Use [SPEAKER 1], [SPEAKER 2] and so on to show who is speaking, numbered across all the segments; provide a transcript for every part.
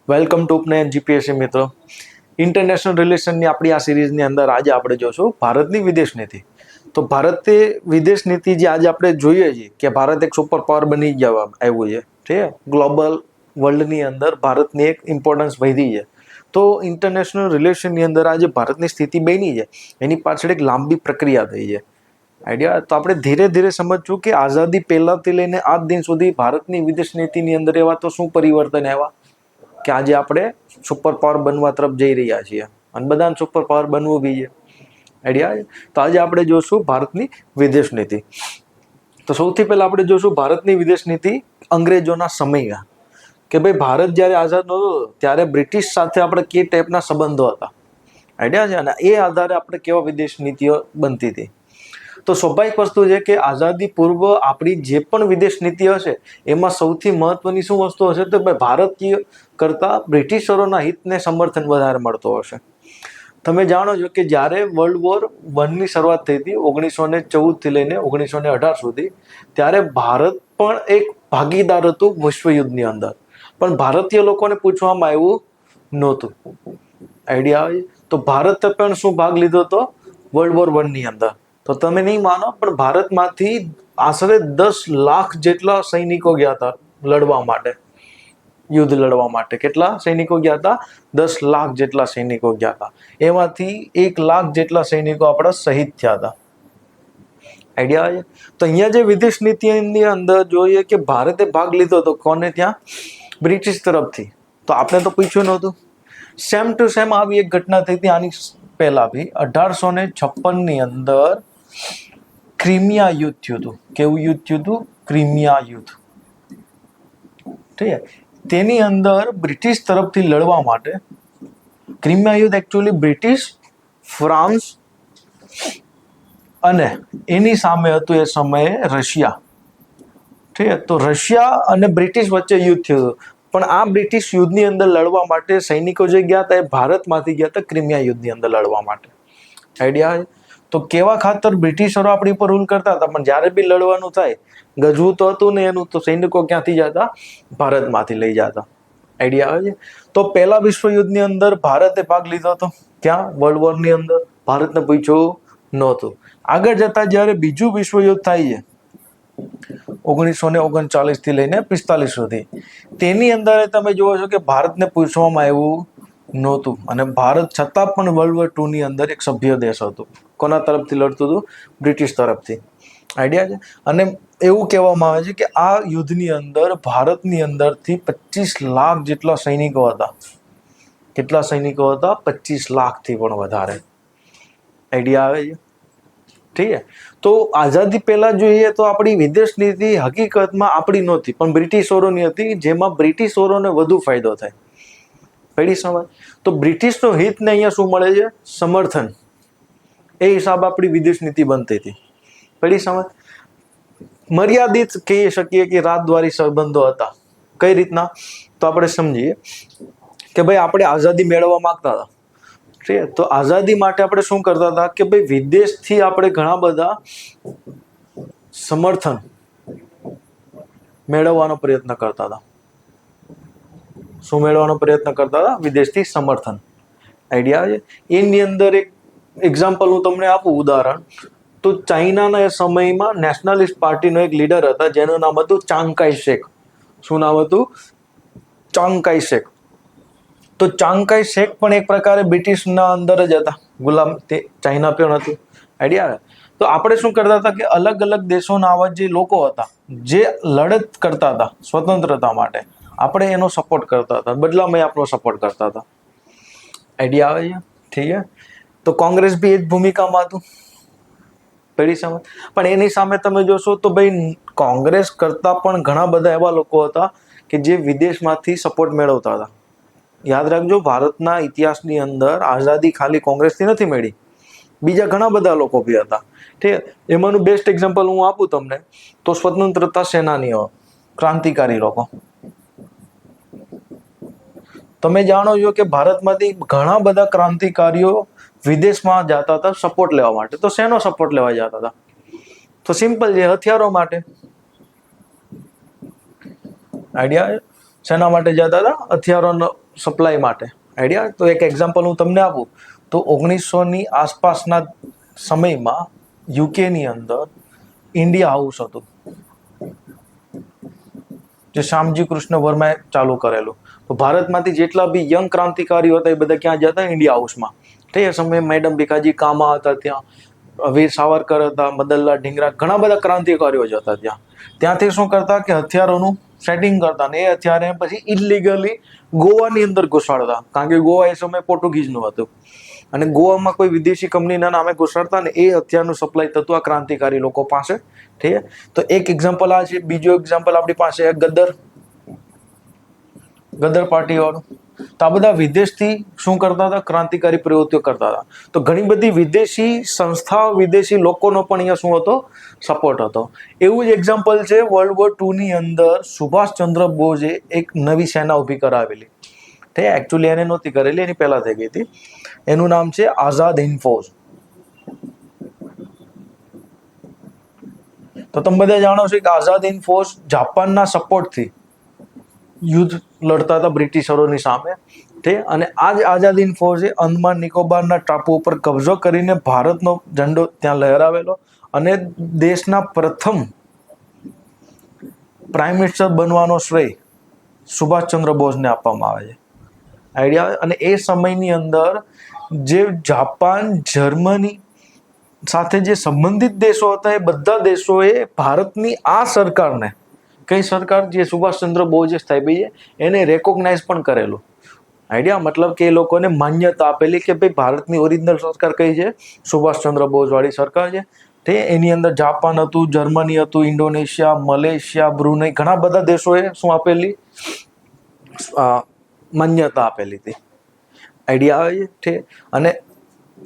[SPEAKER 1] Welcome to ઉપનયન GPSC મિત્રો. International રિલેશનની આપણી આ સિરીઝની અંદર આજે આપણે જોશું ભારતની વિદેશ નીતિ. તો ભારતે વિદેશ નીતિ જે આજે આપણે જોઈએ છીએ કે ભારત એક સુપર પાવર બની જવા આવ્યું છે, ઠીક છે. ગ્લોબલ વર્લ્ડની અંદર ભારતની એક ઇમ્પોર્ટન્સ વધી છે. તો ઇન્ટરનેશનલ રિલેશનની અંદર આજે ભારતની સ્થિતિ બની છે, એની પાછળ એક લાંબી પ્રક્રિયા થઈ છે. આઈડિયા તો આપણે ધીરે ધીરે સમજશું કે આઝાદી પહેલાથી લઈને આજ દિન સુધી ભારતની વિદેશ નીતિની અંદર એવા તો શું પરિવર્તન આવ્યા કે આજે આપણે સુપર પાવર બનવા તરફ જઈ રહ્યા છીએ અને બધાને સુપર પાવર બનવું બી છે. આઈડિયા તો આજે આપણે જોશું ભારતની વિદેશ નીતિ. તો સૌથી પહેલા આપણે જોશું ભારતની વિદેશ નીતિ અંગ્રેજોના સમયમાં, કે ભાઈ ભારત જ્યારે આઝાદ નહોતો ત્યારે બ્રિટિશ સાથે આપણે કે ટાઈપના સંબંધો હતા. આઈડિયા છે. અને એ આધારે આપણે કેવા વિદેશ નીતિઓ બનતી હતી. તો સ્વાભાવિક વસ્તુ છે કે આઝાદી પૂર્વ આપણી જે પણ વિદેશ નીતિ હશે એમાં સૌથી મહત્વની શું વસ્તુ હશે તો ભાઈ ભારતીય કરતાં બ્રિટિશરોના હિતને સમર્થન વધારે મળતો હશે. તમે જાણો છો કે જ્યારે વર્લ્ડ વોર 1ની શરૂઆત થઈ હતી 1914થી લઈને 1918 સુધી, ત્યારે ભારત પણ એક ભાગીદાર હતું વિશ્વયુદ્ધની અંદર, પણ ભારતીય લોકોને પૂછવામાં આવ્યું નહોતું. આઈડિયા આવે તો ભારતે પણ શું ભાગ લીધો હતો વર્લ્ડ વોર 1ની અંદર. તો તમે નહીં માનો પણ ભારતમાંથી આશરે 10 લાખ જેટલા સૈનિકો ગયા હતા લડવા માટે, યુદ્ધ લડવા માટે. કેટલા સૈનિકો ગયા હતા? 10 લાખ જેટલા સૈનિકો ગયા હતા. એમાંથી 1 લાખ જેટલા સૈનિકો આપણા શહીદ થયા હતા. આઈડિયા આવે તો અહીંયા જે વિદેશ નીતિની અંદર જોઈએ કે ભારતે ભાગ લીધો હતો કોને ત્યાં? બ્રિટિશ તરફથી. તો આપણે તો પૂછ્યું નહોતું. સેમ ટુ સેમ આવી એક ઘટના થઈ હતી આની પહેલા બી 1856ની અંદર ક્રિમિયા યુદ્ધ થયું હતું. કેવું યુદ્ધ થયું હતું? ક્રિમિયા યુદ્ધ. ઠીક છે. તેની અંદર બ્રિટિશ તરફથી લડવા માટે, ક્રિમિયા યુદ્ધ એકચ્યુઅલી બ્રિટિશ, ફ્રાન્સ અને એની સામે હતું એ સમયે રશિયા. ઠીક છે. તો રશિયા અને બ્રિટિશ વચ્ચે યુદ્ધ થયું હતું. પણ આ બ્રિટિશ યુદ્ધની અંદર લડવા માટે સૈનિકો જે ગયા હતા એ ભારતમાંથી ગયા હતા ક્રિમિયા યુદ્ધની અંદર લડવા માટે. આઈડિયા? તો કેવા ખાતર બ્રિટિશરો આપણી ઉપર રૂલ કરતા હતા, પણ જ્યારે બી લડવાનું થાય ગજવું તો હતું ને એનું, તો સૈનિકો ક્યાંથી જતા? ભારતમાંથી લઈ જતા. આઈડિયા આવે છે. તો પહેલા વિશ્વયુદ્ધની અંદર ભારતે ભાગ લીધો હતો. ક્યાં? વર્લ્ડ વોરની અંદર. ભારતને પૂછ્યું નહોતું. આગળ જતા જ્યારે બીજું વિશ્વયુદ્ધ થાય છે 1939થી લઈને 45 સુધી, તેની અંદર તમે જુઓ છો કે ભારતને પૂછવામાં આવ્યું નહોતું. અને ભારત છતાં પણ વર્લ્ડ વોર 2ની અંદર એક સભ્ય દેશ હતું. કોના તરફથી લડતું હતું? બ્રિટિશ તરફથી. આઈડિયા છે. અને એવું કહેવામાં આવે છે કે આ યુદ્ધની અંદર ભારતની અંદરથી 25 લાખ જેટલા સૈનિકો હતા. કેટલા સૈનિકો હતા? 25 લાખથી પણ વધારે. આઈડિયા આવે છે. ઠીક છે. તો આઝાદી પહેલા જોઈએ તો આપણી વિદેશ નીતિ હકીકતમાં આપણી નહોતી, પણ બ્રિટિશરોની હતી, જેમાં બ્રિટિશરોને વધુ ફાયદો થાય. પડી સમજ? તો બ્રિટિશનો હિતને અહીંયા શું મળે છે? સમર્થન. એ હિસાબ આપણી વિદેશ નીતિ બનતી હતી. પડી સમજ? મર્યાદિત કહી શકીએ કે રાજદ્વારી સંબંધો હતા. કઈ રીતના? તો આપણે સમજીએ કે ભાઈ આપણે આઝાદી મેળવવા માંગતા હતા. ઠીક છે. તો આઝાદી માટે આપણે શું કરતા હતા કે ભાઈ વિદેશથી આપણે ઘણા બધા સમર્થન મેળવવાનો પ્રયત્ન કરતા હતા. શું મેળવવાનો પ્રયત્ન કરતા હતા? વિદેશથી સમર્થન. આઈડિયા છે. એની અંદર એક એક્ઝામ્પલ હું તમને આપું, ઉદાહરણ. તો ચાઇનાના એ સમયમાં નેશનલિસ્ટ પાર્ટીનો એક લીડર હતા જેનું નામ હતું ચાંગ કાઈ શેક. શું નામ હતું? ચાંગ કાઈ શેક. તો ચાંગ કાઈ શેક પણ એક પ્રકારે બ્રિટિશના અંદર જ હતા, ગુલામ. તે ચાઇના પણ હતું. આઈડિયા? તો આપણે શું કરતા હતા કે અલગ અલગ દેશોના આવા જે લોકો હતા જે લડત કરતા હતા સ્વતંત્રતા માટે, આપણે એનો સપોર્ટ કરતા હતા, બદલામાં આપણો સપોર્ટ કરતા હતા. આઈડિયા આવે છે? ઠીક છે. તો કોંગ્રેસ બી એ જ ભૂમિકામાં હતું. પડી સમજ? પણ એની સામે તમે જોશો તો ભાઈ કોંગ્રેસ કરતા પણ ઘણા બધા એવા લોકો હતા કે જે વિદેશમાંથી સપોર્ટ મેળવતા હતા. યાદ રાખજો, ભારતના ઇતિહાસની અંદર આઝાદી ખાલી કોંગ્રેસથી નથી મળી, બીજા ઘણા બધા લોકો બી હતા. ઠીક છે. એમાંનું બેસ્ટ એક્ઝામ્પલ હું આપું તમને તો સ્વતંત્રતા સેનાનીઓ, ક્રાંતિકારી લોકો. તમે જાણો છો કે ભારતમાંથી ઘણા બધા ક્રાંતિકારીઓ વિદેશમાં જતા હતા સપોર્ટ લેવા માટે. તો શેનો સપોર્ટ લેવા જતા હતા? તો સિમ્પલ છે, હથિયારો માટે. આઈડિયા? શેના માટે જતા હતા? હથિયારોનો સપ્લાય માટે. આઈડિયા? તો એક એક્ઝામ્પલ હું તમને આપું તો 1900ની આસપાસના સમયમાં યુકેની અંદર ઇન્ડિયા હાઉસ હતું, જે શ્યામજી કૃષ્ણ વર્માએ ચાલુ કરેલું. તો ભારતમાંથી જેટલા બી યંગ ક્રાંતિકારીઓ હતા એ બધા ક્યાં જતા? ઇન્ડિયા હાઉસમાં. તે સમયે મેડમ ભીખાજી કામા હતા ત્યાં, વીર સાવરકર હતા, મદનલાલ ઢીંગરા, ઘણા બધા ક્રાંતિકારીઓ જ હતા ત્યાં. ત્યાંથી શું કરતા કે હથિયારોનું સેટિંગ કરતા ને એ હથિયાર પછી ઇલીગલી ગોવાની અંદર ઘુસાડતા, કારણ કે ગોવા એ સમયે પોર્ટુગીઝનું હતું અને ગોવામાં કોઈ વિદેશી કંપનીના નામે ઘુસાડતા ને એ હથિયારનું સપ્લાય થતું આ ક્રાંતિકારી લોકો પાસે. ઠીક છે? તો એક એક્ઝામ્પલ આ છે. બીજો એક્ઝામ્પલ આપણી પાસે ગદર પાર્ટી વાળું. તો આ બધા વિદેશથી શું કરતા હતા? ક્રાંતિકારી પ્રવૃત્તિઓ કરતા હતા. તો ઘણી બધી વિદેશી સંસ્થાઓ, વિદેશી લોકોનો પણ અહીંયા શું હતો? સપોર્ટ હતો. એવું જ એક્ઝામ્પલ છે World War II ની અંદર સુભાષચંદ્ર બોઝે એક નવી સેના ઊભી કરાવેલી. તે એકચ્યુઅલી એને નહોતી કરેલી, એની પહેલા થઈ ગઈ હતી. એનું નામ છે આઝાદ હિન્દ ફૌજ. તો તમે બધા જાણો છો કે આઝાદ હિન્દ ફૌજ જાપાનના સપોર્ટથી યુદ્ધ લડતા હતા બ્રિટિશરોની સામે. અને આ જ આઝાદ હિન્દ ફૌજે અંદમાન નિકોબારના ટાપુ ઉપર કબજો કરીને ભારતનો ઝંડો ત્યાં લહેરાવેલો અને દેશના પ્રથમ પ્રાઇમ મિનિસ્ટર બનવાનો શ્રેય સુભાષચંદ્ર બોઝને આપવામાં આવે છે. આઈડિયા? અને એ સમયની અંદર જે જાપાન, જર્મની સાથે જે સંબંધિત દેશો હતા એ બધા દેશોએ ભારતની આ સરકારને, કઈ સરકાર? જે સુભાષચંદ્ર બોઝે સ્થાપી છે, એને રેકોગ્નાઇઝ પણ કરેલું. આઈડિયા? મતલબ કે એ લોકોને માન્યતા આપેલી કે ભાઈ ભારતની ઓરિજિનલ સરકાર કઈ છે? સુભાષચંદ્ર બોઝ વાળી સરકાર છે. તે એની અંદર જાપાન હતું, જર્મની હતું, ઇન્ડોનેશિયા, મલેશિયા, બ્રુનેઈ, ઘણા બધા દેશોએ શું આપેલી? માન્યતા આપેલી હતી. આઈડિયા આવે છે? અને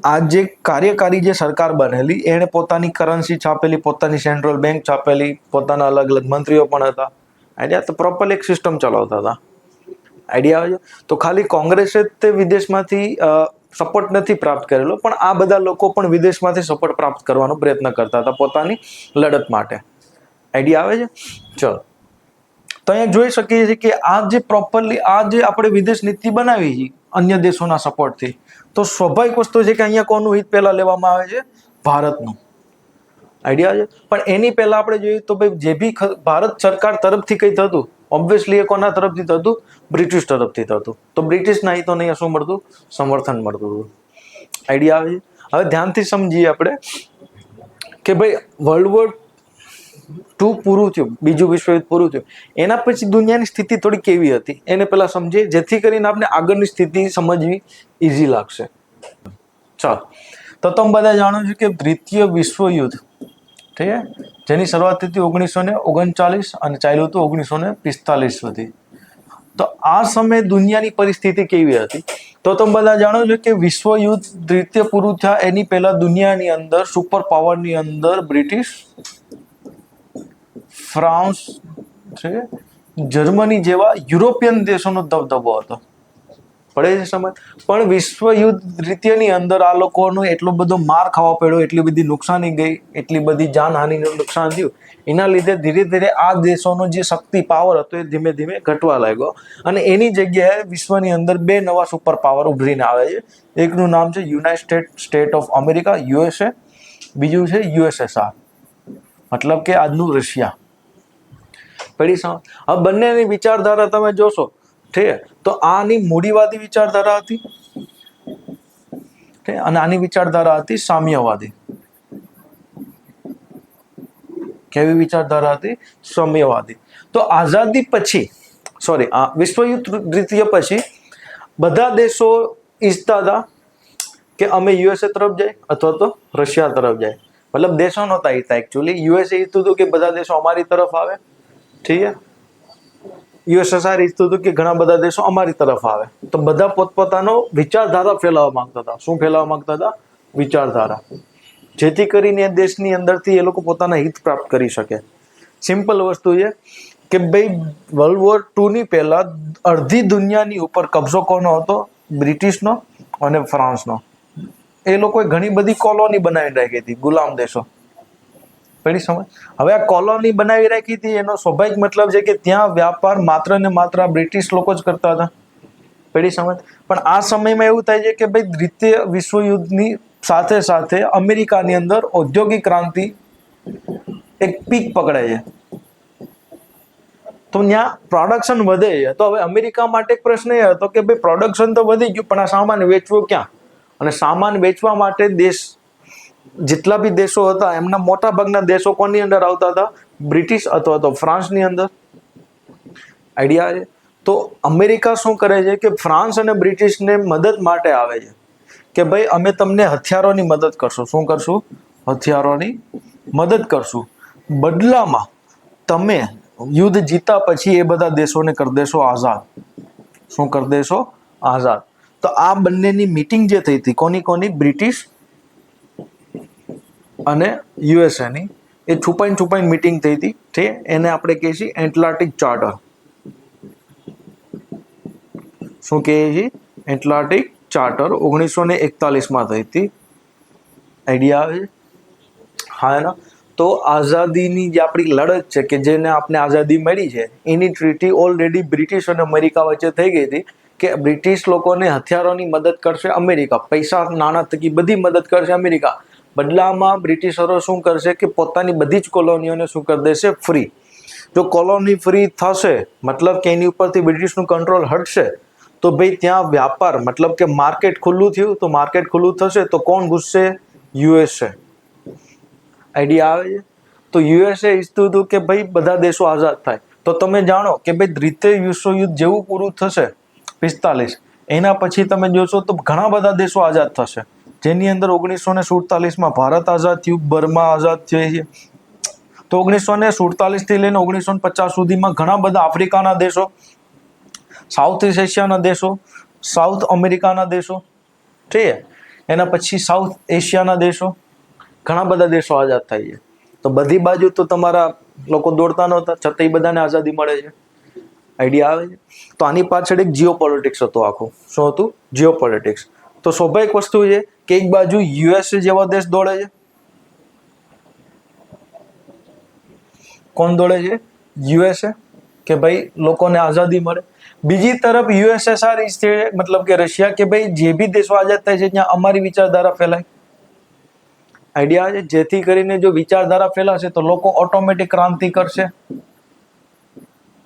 [SPEAKER 1] આ જે કાર્યકારી જે સરકાર બનેલી એણે પોતાની કરન્સી છાપેલી, પોતાની સેન્ટ્રલ બેંક છાપેલી, પોતાના અલગ અલગ મંત્રીઓ પણ હતા. આઈડિયા? તો પ્રોપર એક સિસ્ટમ ચલાવતા હતા. આઈડિયા આવે છે? તો ખાલી કોંગ્રેસે તે વિદેશમાંથી સપોર્ટ નથી પ્રાપ્ત કરેલો, પણ આ બધા લોકો પણ વિદેશમાંથી સપોર્ટ પ્રાપ્ત કરવાનો પ્રયત્ન કરતા હતા પોતાની લડત માટે. આઈડિયા આવે છે? ચલો, તો અહીંયા જોઈ શકીએ છીએ કે આ જે પ્રોપરલી આ જે આપણે વિદેશ નીતિ બનાવી છે અન્ય દેશોના સપોર્ટથી, તો સ્વાભાવિક વસ્તુ છે કે અહીંયા કોનું હિત પહેલા લેવામાં આવે છે? ભારતનું. આઈડિયા છે? પણ એની પહેલા આપણે જોઈએ તો ભાઈ જે બી ભારત સરકાર તરફથી કંઈ થતું, ઓબ્વિયસલી એ કોના તરફથી થતું? બ્રિટિશ તરફથી થતું. તો બ્રિટિશના હિતોને અહીંયા શું મળતું? સમર્થન મળતું હતું. આઈડિયા આવે છે? હવે ધ્યાનથી સમજીએ આપણે કે ભાઈ World War II પૂરું થયું, બીજું વિશ્વયુદ્ધ પૂરું થયું, એના પછી દુનિયાની સ્થિતિ થોડી કેવી હતી એને પહેલા સમજીએ, જેથી કરીને આપણે આગળની સ્થિતિ સમજવી ઇઝી લાગશે. ચાલો, તો તમે બધા જાણો છો કે દ્વિતીય વિશ્વયુદ્ધ, ઠીક છે, જેની શરૂઆત થઈ 1939 અને ચાલ્યું હતું 1945 સુધી. તો આ સમયે દુનિયાની પરિસ્થિતિ કેવી હતી? તો તમે બધા જાણો છો કે વિશ્વયુદ્ધ દ્વિતીય પૂરું થયા એની પહેલા દુનિયાની અંદર સુપર પાવરની અંદર બ્રિટિશ, ફ્રાન્સ, જર્મની જેવા યુરોપિયન દેશોનો દબદબો હતો. પડે છે સમજ? પણ વિશ્વયુદ્ધ દ્વિતીયની અંદર આ લોકોનો એટલો બધો માર ખાવા પડ્યો, એટલી બધી નુકસાની ગઈ, એટલી બધી જાનહાનિનું નુકસાન થયું, એના લીધે ધીરે ધીરે આ દેશોનો જે શક્તિ પાવર હતો એ ધીમે ધીમે ઘટવા લાગ્યો અને એની જગ્યાએ વિશ્વની અંદર બે નવા સુપર પાવર ઉભરીને આવે છે. એકનું નામ છે United state of America, USA, બીજું છે USSR, મતલબ કે આજનું રશિયા. પડી સમજ? હવે બંનેની વિચારધારા તમે જોશો, ઠીક છે, તો આની મૂડીવાદી વિચારધારા હતી અને આની વિચારધારા હતી સામ્યવાદી. કેવી વિચારધારા હતી? સામ્યવાદી. તો આઝાદી પછી, વિશ્વયુદ્ધ દ્વિતીય પછી બધા દેશો ઈચ્છતા હતા કે અમે USA તરફ જાય અથવા તો રશિયા તરફ જાય. મતલબ દેશો નહોતા ઈચ્છતા, એકચ્યુઅલી USA ઈચ્છતું હતું કે બધા દેશો અમારી તરફ આવે, ઠીક છે, USSR ઈચ્છતું હતું કે ઘણા બધા દેશો અમારી તરફ આવે. તો બધા પોતપોતાનો વિચારધારા ફેલાવવા માંગતા હતા. શું ફેલાવવા માંગતા હતા? વિચારધારા, જેથી કરીને દેશની અંદરથી એ લોકો પોતાના હિત પ્રાપ્ત કરી શકે. સિમ્પલ વસ્તુ છે કે ભાઈ World War II ની પહેલા અડધી દુનિયાની ઉપર કબજો કોનો હતો? બ્રિટિશનો અને ફ્રાન્સનો. એ લોકોએ ઘણી બધી કોલોની બનાવી રાખી હતી, ગુલામ દેશો. પડી સમજ? હવે આ કોલોની બનાવી રાખી હતી એનો સ્વાભાવિક મતલબ છે કે ત્યાં વ્યાપાર માત્ર ને માત્ર બ્રિટિશ લોકો જ કરતા હતા. પેઢી સમજ. પણ આ સમયમાં એવું થાય છે કે ભાઈ દ્વિતીય વિશ્વયુદ્ધની સાથે સાથે અમેરિકાની અંદર ઔદ્યોગિક ક્રાંતિ એક પીક પકડે છે, તો ત્યાં પ્રોડક્શન વધે છે. તો હવે અમેરિકા માટે એક પ્રશ્ન એ હતો કે ભાઈ પ્રોડક્શન તો વધી ગયું, પણ આ સામાન વેચવો ક્યાં? અને સામાન વેચવા માટે દેશ, જેટલા બી દેશો હતા એમના મોટા ભાગના દેશો કોની અંદર આવતા હતા? બ્રિટિશ અથવા તો ફ્રાન્સની અંદર. આઈડિયા છે. તો અમેરિકા શું કરે છે કે ફ્રાન્સ અને બ્રિટિશને મદદ માટે આવે છે કે ભાઈ અમે તમને હથિયારોની મદદ કરશું. શું કરશું? હથિયારોની મદદ કરશું. બદલામાં તમે યુદ્ધ જીતા પછી એ બધા દેશોને કરી દેશો આઝાદ. શું કરી દેશો? આઝાદ. તો આ બંનેની મીટિંગ જે થઈ હતી, કોની કોની? બ્રિટિશ અને યુએસએની, એ છુપાઈને મીટિંગ થઈ હતી. છે એને આપણે કહીએ છીએ એટલાન્ટિક ચાર્ટર. શું કહીએ છીએ? એટલાન્ટિક ચાર્ટર 1941માં થઈ હતી. આઈડિયા આવે? હા એના. તો આઝાદીની જે આપણી લડત છે કે જેને આપણે આઝાદી મળી છે, એની ટ્રીટી ઓલરેડી બ્રિટિશ અને અમેરિકા વચ્ચે થઈ ગઈ હતી કે બ્રિટિશ લોકોને હથિયારોની મદદ કરશે અમેરિકા, પૈસા નાણાં થકી બધી મદદ કરશે અમેરિકા. બદલામાં બ્રિટિશરો શું કરશે કે પોતાની બધી જ કોલોનીઓને શું કરી દેશે? ફ્રી. જો કોલોની ફ્રી થશે મતલબ કે એની ઉપરથી બ્રિટિશનું કંટ્રોલ હટશે, તો ભાઈ ત્યાં વ્યાપાર મતલબ કે માર્કેટ ખુલ્લું થયું. તો માર્કેટ ખુલ્લું થશે તો કોણ ઘૂસશે? યુએસએ. આઈડિયા આવે છે? તો યુએસએ ઈચ્છતું હતું કે ભાઈ બધા દેશો આઝાદ થાય. તો તમે જાણો કે ભાઈ દ્વિતીય વિશ્વયુદ્ધ જેવું પૂરું થશે 45, એના પછી તમે જોશો તો ઘણા બધા દેશો આઝાદ થશે, જેની અંદર 1947માં ભારત આઝાદ થયું, બર્મા આઝાદ થઈ છે. તો 1947 થી લઈને 1950 સુધીમાં ઘણા બધા આફ્રિકાના દેશો, સાઉથ ઈસ્ટ એશિયાના દેશો, સાઉથ અમેરિકાના દેશો, ઠીક છે, એના પછી સાઉથ એશિયાના દેશો, ઘણા બધા દેશો આઝાદ થાય છે. તો બધી બાજુ તો તમારા લોકો દોડતા નહોતા, છતાં એ બધાને આઝાદી મળે છે. આઈડિયા આવે છે? તો આની પાછળ એક જીઓ પોલિટિક્સ હતું આખું. શું હતું? જીઓ પોલિટિક્સ. તો સ્વાભાવિક વસ્તુ છે કે એક બાજુ યુએસએ જેવા દેશ દોડે છે. કોણ દોડે છે? યુએસએ, કે ભાઈ લોકોને આઝાદી મળે. બીજી તરફ યુએસએસઆર છે મતલબ કે રશિયા, કે ભાઈ જે બી દેશો આઝાદ થાય છે ત્યાં અમારી વિચારધારા ફેલાય. આઈડિયા છે? જેથી કરીને જો વિચારધારા ફેલાશે તો લોકો ઓટોમેટિક ક્રાંતિ કરશે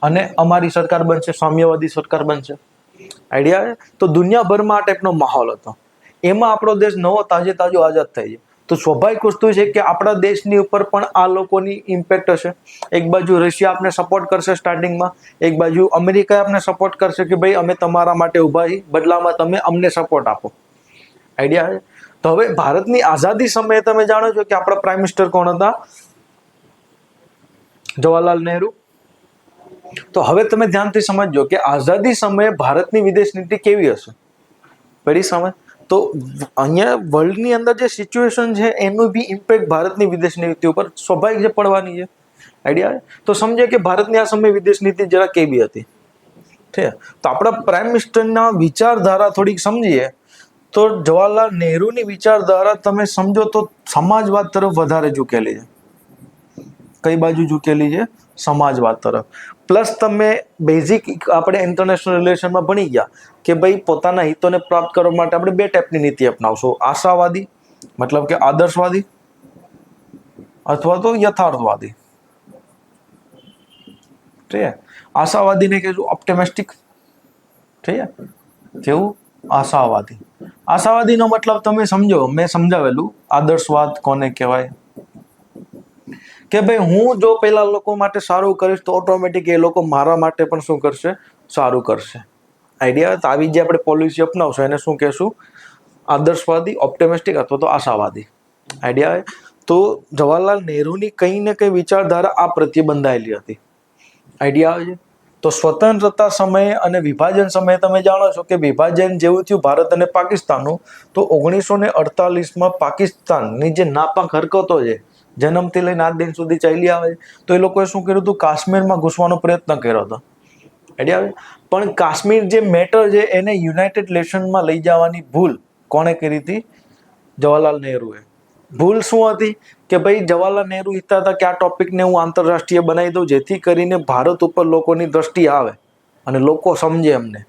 [SPEAKER 1] અને અમારી સરકાર બનશે, સામ્યવાદી સરકાર બનશે. આઈડિયા છે? તો દુનિયાભરમાં આ ટાઈપનો માહોલ હતો. એમાં આપણો દેશ નવો તાજો આઝાદ થાય છે. તો સ્વાભાવિક વસ્તુ છે કે આપણા દેશની ઉપર પણ આ લોકોની ઇમ્પેક્ટ હશે. એક બાજુ રશિયા આપને સપોર્ટ કરશે સ્ટાર્ટિંગમાં, એક બાજુ અમેરિકા આપને સપોર્ટ કરશે કે ભાઈ અમે તમારા માટે ઊભા છીએ, બદલામાં તમે અમને સપોર્ટ આપો. આઈડિયા છે? તો હવે ભારતની આઝાદી સમયે તમે જાણો છો કે આપણા પ્રાઇમ મિનિસ્ટર કોણ હતા? જવાહરલાલ નહેરુ. તો હવે તમે ધ્યાનથી સમજજો કે આઝાદી સમયે ભારતની વિદેશ નીતિ કેવી હશે. પેલી સમજ. તો અહીંયા વર્લ્ડની અંદર જે સિચ્યુએશન છે એનું બી ઇમ્પેક્ટ ભારતની વિદેશ નીતિ ઉપર સ્વાભાવિક જે પડવાની છે. આઈડિયા? તો સમજે કે ભારતની આ સમયે વિદેશ નીતિ જરા કેવી હતી. ઠીક. તો આપણા પ્રાઇમ મિનિસ્ટરના વિચારધારા થોડીક સમજીએ તો જવાહરલાલ નહેરુની વિચારધારા તમે સમજો તો સમાજવાદ તરફ વધારે ઝૂકેલી છે. કઈ બાજુ ઝૂકેલી છે? સમાજવાદ તરફ. પ્લસ તમે બેઝિક આપણે ઇન્ટરનેશનલ રિલેશનમાં ભણી ગયા કે ભાઈ પોતાના હિતોને પ્રાપ્ત કરવા માટે આપણે બે ટાઈપની નીતિ અપનાવશું. આશાવાદી મતલબ કે આદર્શવાદી, અથવા તો યથાર્થવાદી. ઠીક છે? આશાવાદીને કહેશું ઓપ્ટિમિસ્ટિક. ઠીક છે? કેવું? આશાવાદી. આશાવાદીનો મતલબ તમે સમજો, મેં સમજાવેલું. આદર્શવાદ કોને કહેવાય? કે ભાઈ હું જો પેલા લોકો માટે સારું કરીશ તો ઓટોમેટિક એ લોકો મારા માટે પણ શું કરશે? સારું કરશે. આઈડિયા? તો આવી જે આપણે પોલિસી અપનાવશું એને શું કહેશું? આદર્શવાદી, ઓપ્ટિમિસ્ટિક અથવા તો આશાવાદી. આઈડિયા? તો જવાહરલાલ નહેરુની કંઈ ને કંઈ વિચારધારા આ પ્રત્યે બંધાયેલી હતી. આઈડિયા આવે છે? તો સ્વતંત્રતા સમયે અને વિભાજન સમયે તમે જાણો છો કે વિભાજન જેવું થયું ભારત અને પાકિસ્તાનનું, તો 1948માં પાકિસ્તાનની જે નાપાક હરકતો છે જન્મથી લઈને આજ દિન સુધી ચાલી આવે છે, તો એ લોકોએ શું કર્યું હતું? કાશ્મીરમાં ઘૂસવાનો પ્રયત્ન કર્યો હતો. આઈડિયા? પણ કાશ્મીર જે મેટર છે એને યુનાઇટેડ નેશનમાં લઈ જવાની ભૂલ કોણે કરી હતી? જવાહરલાલ નહેરુએ. ભૂલ શું હતી? કે ભાઈ જવાહરલાલ નહેરુ ઈચ્છતા હતા કે આ ટોપિકને હું આંતરરાષ્ટ્રીય બનાવી દઉં જેથી કરીને ભારત ઉપર લોકોની દ્રષ્ટિ આવે અને લોકો સમજે અમને.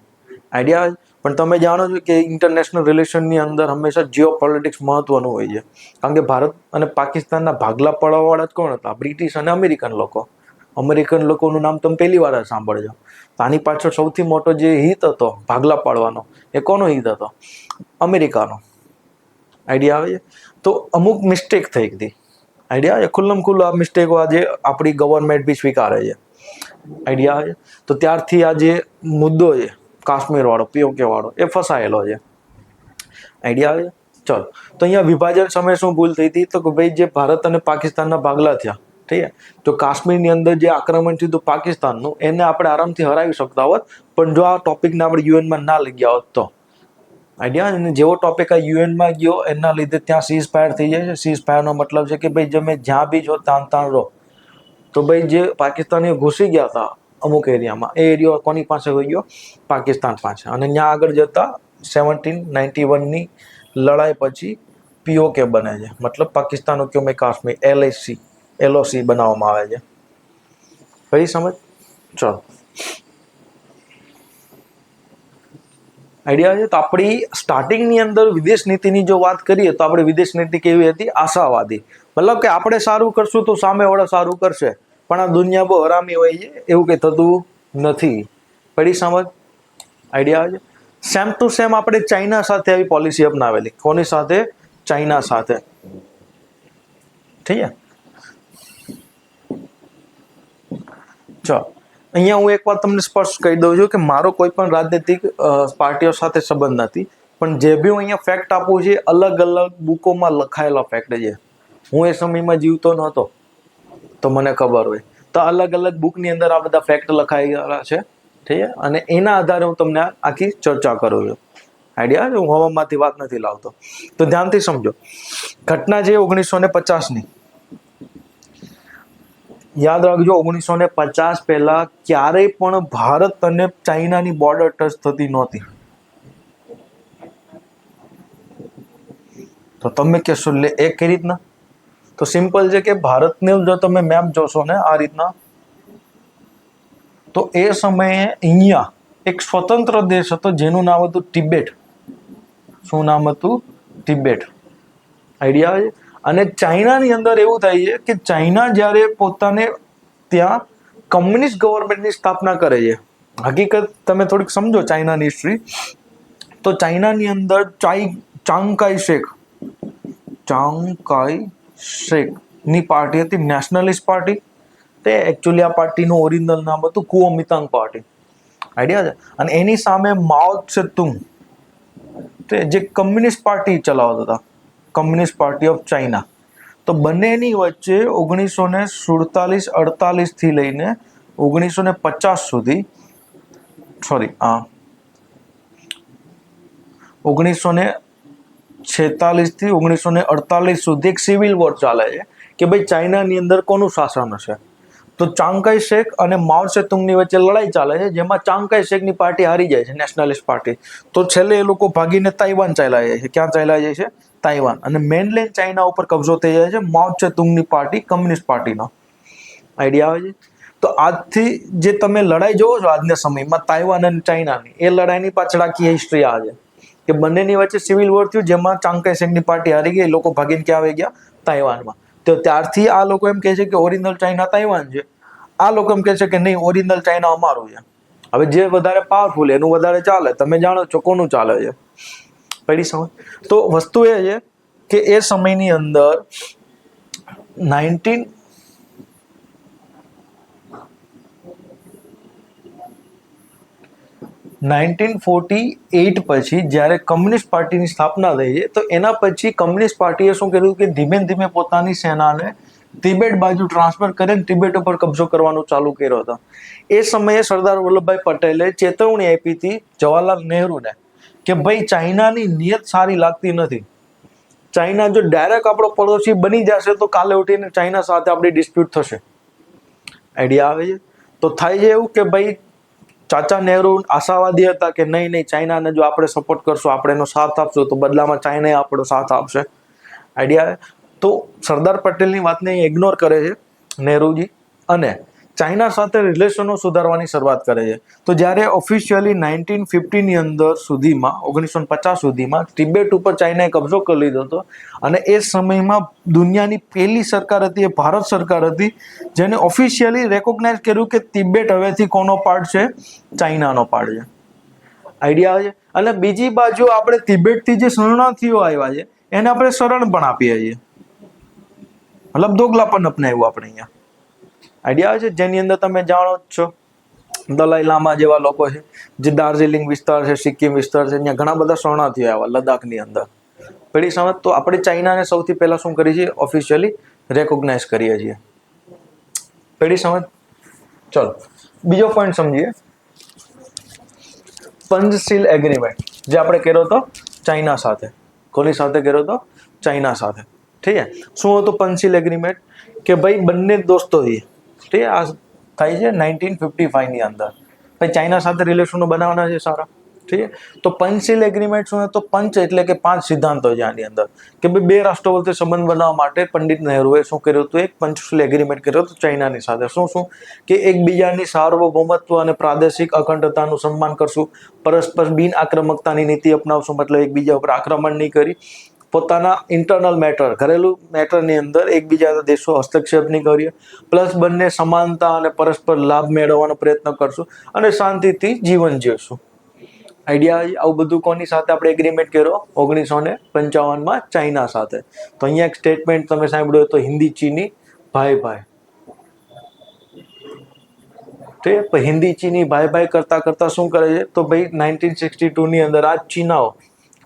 [SPEAKER 1] આઈડિયા? પણ તમે જાણો છો કે ઇન્ટરનેશનલ રિલેશનની અંદર હંમેશા જીઓ પોલિટિક્સ મહત્વનું હોય છે, કારણ કે ભારત અને પાકિસ્તાનના ભાગલા પડવાવાળા જ કોણ હતા? બ્રિટિશ અને અમેરિકન લોકો. અમેરિકન લોકોનું નામ તમે પહેલી વાર જ સાંભળજો. તો આની પાછળ સૌથી મોટો જે હિત હતો ભાગલા પાડવાનો, એ કોનો હિત હતો? અમેરિકાનો. આઈડિયા આવે છે? તો અમુક મિસ્ટેક થઈ હતી, આઈડિયા આવે? ખુલ્લમ ખુલ્લું આ મિસ્ટેકો આજે આપણી ગવર્મેન્ટ બી સ્વીકારે છે, આઈડિયા આવે? તો ત્યારથી આ જે મુદ્દો છે કાશ્મીર વાળો, POK વાળો, એ ફસાયેલો છે, આઈડિયા આવે? ચલો, તો અહીંયા વિભાજન સમયે શું ભૂલ થઈ હતી? તો કે ભાઈ જે ભારત અને પાકિસ્તાનના ભાગલા થયા, ઠીક છે, તો કાશ્મીરની અંદર જે આક્રમણ થયું હતું પાકિસ્તાનનું, એને આપણે આરામથી હરાવી શકતા હોત, પણ જો આ ટોપિકને આપણે UN ના લઈ ગયા હોત તો. આઈડિયા? અને જેવો ટોપિક આ UN ગયો એના લીધે ત્યાં સીઝ ફાયર થઈ જાય છે. સીઝ ફાયરનો મતલબ છે કે ભાઈ તમે જ્યાં બી જો ત્યાં રહો. તો ભાઈ જે પાકિસ્તાનીઓ ઘૂસી ગયા હતા અમુક એરિયામાં, એ એરિયા કોની પાસે હોઈ ગયો? પાકિસ્તાન પાસે. અને ત્યાં આગળ જતા 1791ની લડાઈ પછી POK બને છે, મતલબ પાકિસ્તાન હુકુમત કાશ્મીર, LOC બનાવવામાં આવે છે. ફરી સમજ? ચલો, આઈડિયા છે? તો આપણી સ્ટાર્ટિંગની અંદર વિદેશ નીતિની જો વાત કરીએ તો આપણે વિદેશ નીતિ કેવી હતી? આશાવાદી. મતલબ કે આપણે સારું કરશું તો સામેવાળા સારું કરશે, પણ આ દુનિયા બહુ હરામી હોય છે, એવું કંઈ થતું નથી. પડી સમજ? આઈડિયા છે? સેમ ટુ સેમ આપણે ચાઇના સાથે આવી પોલિસી અપનાવેલી. કોની સાથે? ચાઇના સાથે. ઠીક છે? ચલો, અહીંયા હું એક વાત તમને સ્પષ્ટ કહી દઉં છું કે મારો કોઈ પણ રાજનૈતિક પાર્ટીઓ સાથે સંબંધ નથી, પણ જે બી હું અહીંયા ફેક્ટ આપું છું અલગ અલગ બુકોમાં લખાયેલો ફેક્ટ છે. હું એ સમયમાં જીવતો નહોતો, તો મને ખબર હોય. તો અલગ અલગ બુકની અંદર આ બધા ફેક્ટ લખાયેલા છે, ઠીક છે, અને એના આધારે હું તમને આખી ચર્ચા કરું છું. આઈડિયા? હું હવામાંથી વાત નથી લાવતો. તો ધ્યાનથી સમજો. ઘટના છે 1950ની. યાદ રાખજો, 1950 પહેલા ક્યારેય પણ ભારત અને ચાઇનાની બોર્ડર ટચ થતી નહોતી. તો તમે કહેશો લે એ કઈ રીતના? તો સિમ્પલ છે કે ભારતને જો તમે મેપ જોશો ને આ રીતના, તો એ સમયે અહીંયા એક સ્વતંત્ર દેશ હતો જેનું નામ હતું તિબેટ. શું નામ હતું? તિબેટ. આઈડિયા આવે? અને ચાઇનાની અંદર એવું થાય છે કે ચાઇના જ્યારે પોતાને ત્યાં કમ્યુનિસ્ટ ગવર્મેન્ટની સ્થાપના કરે છે. હકીકત તમે થોડીક સમજો ચાઇનાની હિસ્ટ્રી. તો ચાઇનાની અંદર ચાંગ કાઈ શેકની પાર્ટી હતી, નેશનલિસ્ટ પાર્ટી. તે એકચ્યુઅલી આ પાર્ટીનું ઓરિજિનલ નામ હતું કુઓમિતાંગ પાર્ટી. આઈડિયા છે? અને એની સામે માઓ ત્સે-તુંગ, જે કમ્યુનિસ્ટ પાર્ટી ચલાવતા હતા, કમ્યુનિસ્ટ પાર્ટી ઓફ ચાઇના. તો બંનેની વચ્ચે 1947-48 થી લઈને 1950 સુધી, 1946 થી 1948 સુધી એક સિવિલ વોર ચાલે છે કે ભાઈ ચાઇનાની અંદર કોનું શાસન હશે. તો ચાંગ કાઈ શેક અને માઓ ત્સે-તુંગની વચ્ચે લડાઈ ચાલે છે, જેમાં ચાંગ કાઈ શેકની પાર્ટી હારી જાય છે, નેશનલિસ્ટ પાર્ટી. તો છેલ્લે એ લોકો ભાગીને તાઇવાન ચાલ્યા જાય છે. ક્યાં ચાલ્યા જાય છે? તાઇવાન. અને મેનલેન્ડ ચાઇના ઉપર કબજો થઈ જાય છે માઓ ત્સે-તુંગની પાર્ટી, કમ્યુનિસ્ટ પાર્ટીનો. આઈડિયા આવે છે? તો આજથી જે તમે લડાઈ જોવો છો આજના સમયમાં તાઇવાન અને ચાઇનાની, એ લડાઈની પાછળ આખી હિસ્ટ્રી આ છે કે બંનેની વચ્ચે સિવિલ વોર થયું, જેમાં ચાંગ કાઈ શેકની પાર્ટી હારી ગઈ, લોકો ભાગીને ક્યાં આવી ગયા? તાઇવાનમાં. તો ત્યારથી આ લોકો એમ કહે છે કે ઓરિજિનલ ચાઇના તાઇવાન છે, આ લોકો એમ કહે છે કે નહીં, ઓરિજિનલ ચાઇના અમારું છે. હવે જે વધારે પાવરફુલ એનું વધારે ચાલે. તમે જાણો છો કોનું ચાલે છે. પડી સમજ? તો વસ્તુ એ છે કે એ સમયની અંદર 1948 પછી જ્યારે કમ્યુનિસ્ટ પાર્ટીની સ્થાપના થઈ છે, તો એના પછી કમ્યુનિસ્ટ પાર્ટીએ શું કર્યું કે ધીમે ધીમે પોતાની સેનાને તિબેટ બાજુ ટ્રાન્સફર કરીને તિબેટ ઉપર કબજો કરવાનું ચાલુ કર્યો હતો. એ સમયે સરદાર વલ્લભભાઈ પટેલે ચેતવણી આપી હતી જવાહરલાલ નહેરુને કે ભાઈ ચાઇનાની નિયત સારી લાગતી નથી. ચાઇના જો ડાયરેક્ટ આપણો પડોશી બની જશે તો કાલે ઉઠીને ચાઇના સાથે આપણી ડિસ્પ્યુટ થશે. આઈડિયા આવે છે? તો થાય છે એવું કે ભાઈ ચાચા નહેરુ આશાવાદી હતા કે નહીં ચાઇનાને જો આપણે સપોર્ટ કરશું, આપણે એનો સાથ આપશું તો બદલામાં ચાઇના આપણો સાથ આપશે. આઈડિયા આવે? તો સરદાર પટેલની વાતને ઇગ્નોર કરે છે નહેરુજી, અને ચાઇના સાથે રિલેશનો સુધારવાની શરૂઆત કરે છે. તો જ્યારે ઓફિશિયલી 1950ની અંદર સુધીમાં 1950 સુધીમાં તિબેટ ઉપર ચાઇનાએ કબજો કરી લીધો હતો અને એ સમયમાં દુનિયાની પહેલી સરકાર હતી એ ભારત સરકાર હતી જેને ઓફિશિયલી રેકોગ્નાઇઝ કર્યું કે તિબેટ હવેથી કોનો પાર્ટ છે, ચાઇનાનો પાર્ટ છે. આઈડિયા આવે છે. અને બીજી બાજુ આપણે તિબેટથી જે શરણાર્થીઓ આવ્યા છે એને આપણે શરણ પણ આપીએ છીએ, મતલબ દોગલાપન અપનાવ્યું આપણે અહીંયા. આઈડિયા આવે છે. જેની અંદર તમે જાણો જ છો દલાઈ લામા જેવા લોકો છે, જે દાર્જિલિંગ વિસ્તાર છે, સિક્કિમ વિસ્તાર છે, ત્યાં ઘણા બધા શરણાર્થીઓ આવ્યા લદ્દાખની અંદર. પેલી સમજ તો આપણે ચાઇનાને સૌથી પહેલા શું કરીએ છીએ, ઓફિશિયલી રેકોગ્નાઇઝ કરીએ છીએ. પેલી સમજ. ચલો બીજો પોઈન્ટ સમજીએ. પંચશીલ એગ્રીમેન્ટ જે આપણે કર્યો હતો ચાઇના સાથે. કોની સાથે કર્યો હતો? ચાઇના સાથે. ઠીક છે. શું હતું પંચશીલ એગ્રીમેન્ટ? કે ભાઈ બંને દોસ્તો છે, ઠીક છે, આ થાય છે 1955ની અંદર. ભાઈ ચાઇના સાથે રિલેશનો બનાવવાના છે સારા. ઠીક છે. તો પંચશીલ એગ્રીમેન્ટ શું? તો પંચ એટલે કે 5 સિદ્ધાંતો છે આની અંદર કે ભાઈ બે રાષ્ટ્રો વચ્ચે સંબંધ બનાવવા માટે પંડિત નહેરુએ શું કર્યું હતું? એક પંચશીલ એગ્રીમેન્ટ કર્યો હતો ચાઇનાની સાથે. શું કે એકબીજાની સાર્વભૌમત્વ અને પ્રાદેશિક અખંડતાનું સન્માન કરશું, પરસ્પર બિન આક્રમકતાની નીતિ અપનાવશું, મતલબ એકબીજા ઉપર આક્રમણ નહીં કરી, પોતાના ઇન્ટરનલ મેટર ઘરેલું મેટરની અંદર એકબીજા દેશો હસ્તક્ષેપ નહીં કરીએ, પ્લસ બંને સમાનતા અને પરસ્પર લાભ મેળવવાનો પ્રયત્ન કરશું અને શાંતિથી જીવન જીવશું. આઈડિયા. આવું બધું કોની સાથે આપણે એગ્રીમેન્ટ કર્યો? 1955માં ચાઇના સાથે. તો અહીંયા એક સ્ટેટમેન્ટ તમે સાંભળ્યું તો હિન્દી ચીની ભાઈ ભાઈ. ઠીક. હિન્દી ચીની ભાઈ ભાઈ કરતા કરતા શું કરે છે? તો ભાઈ 1962ની અંદર આ ચીનાઓ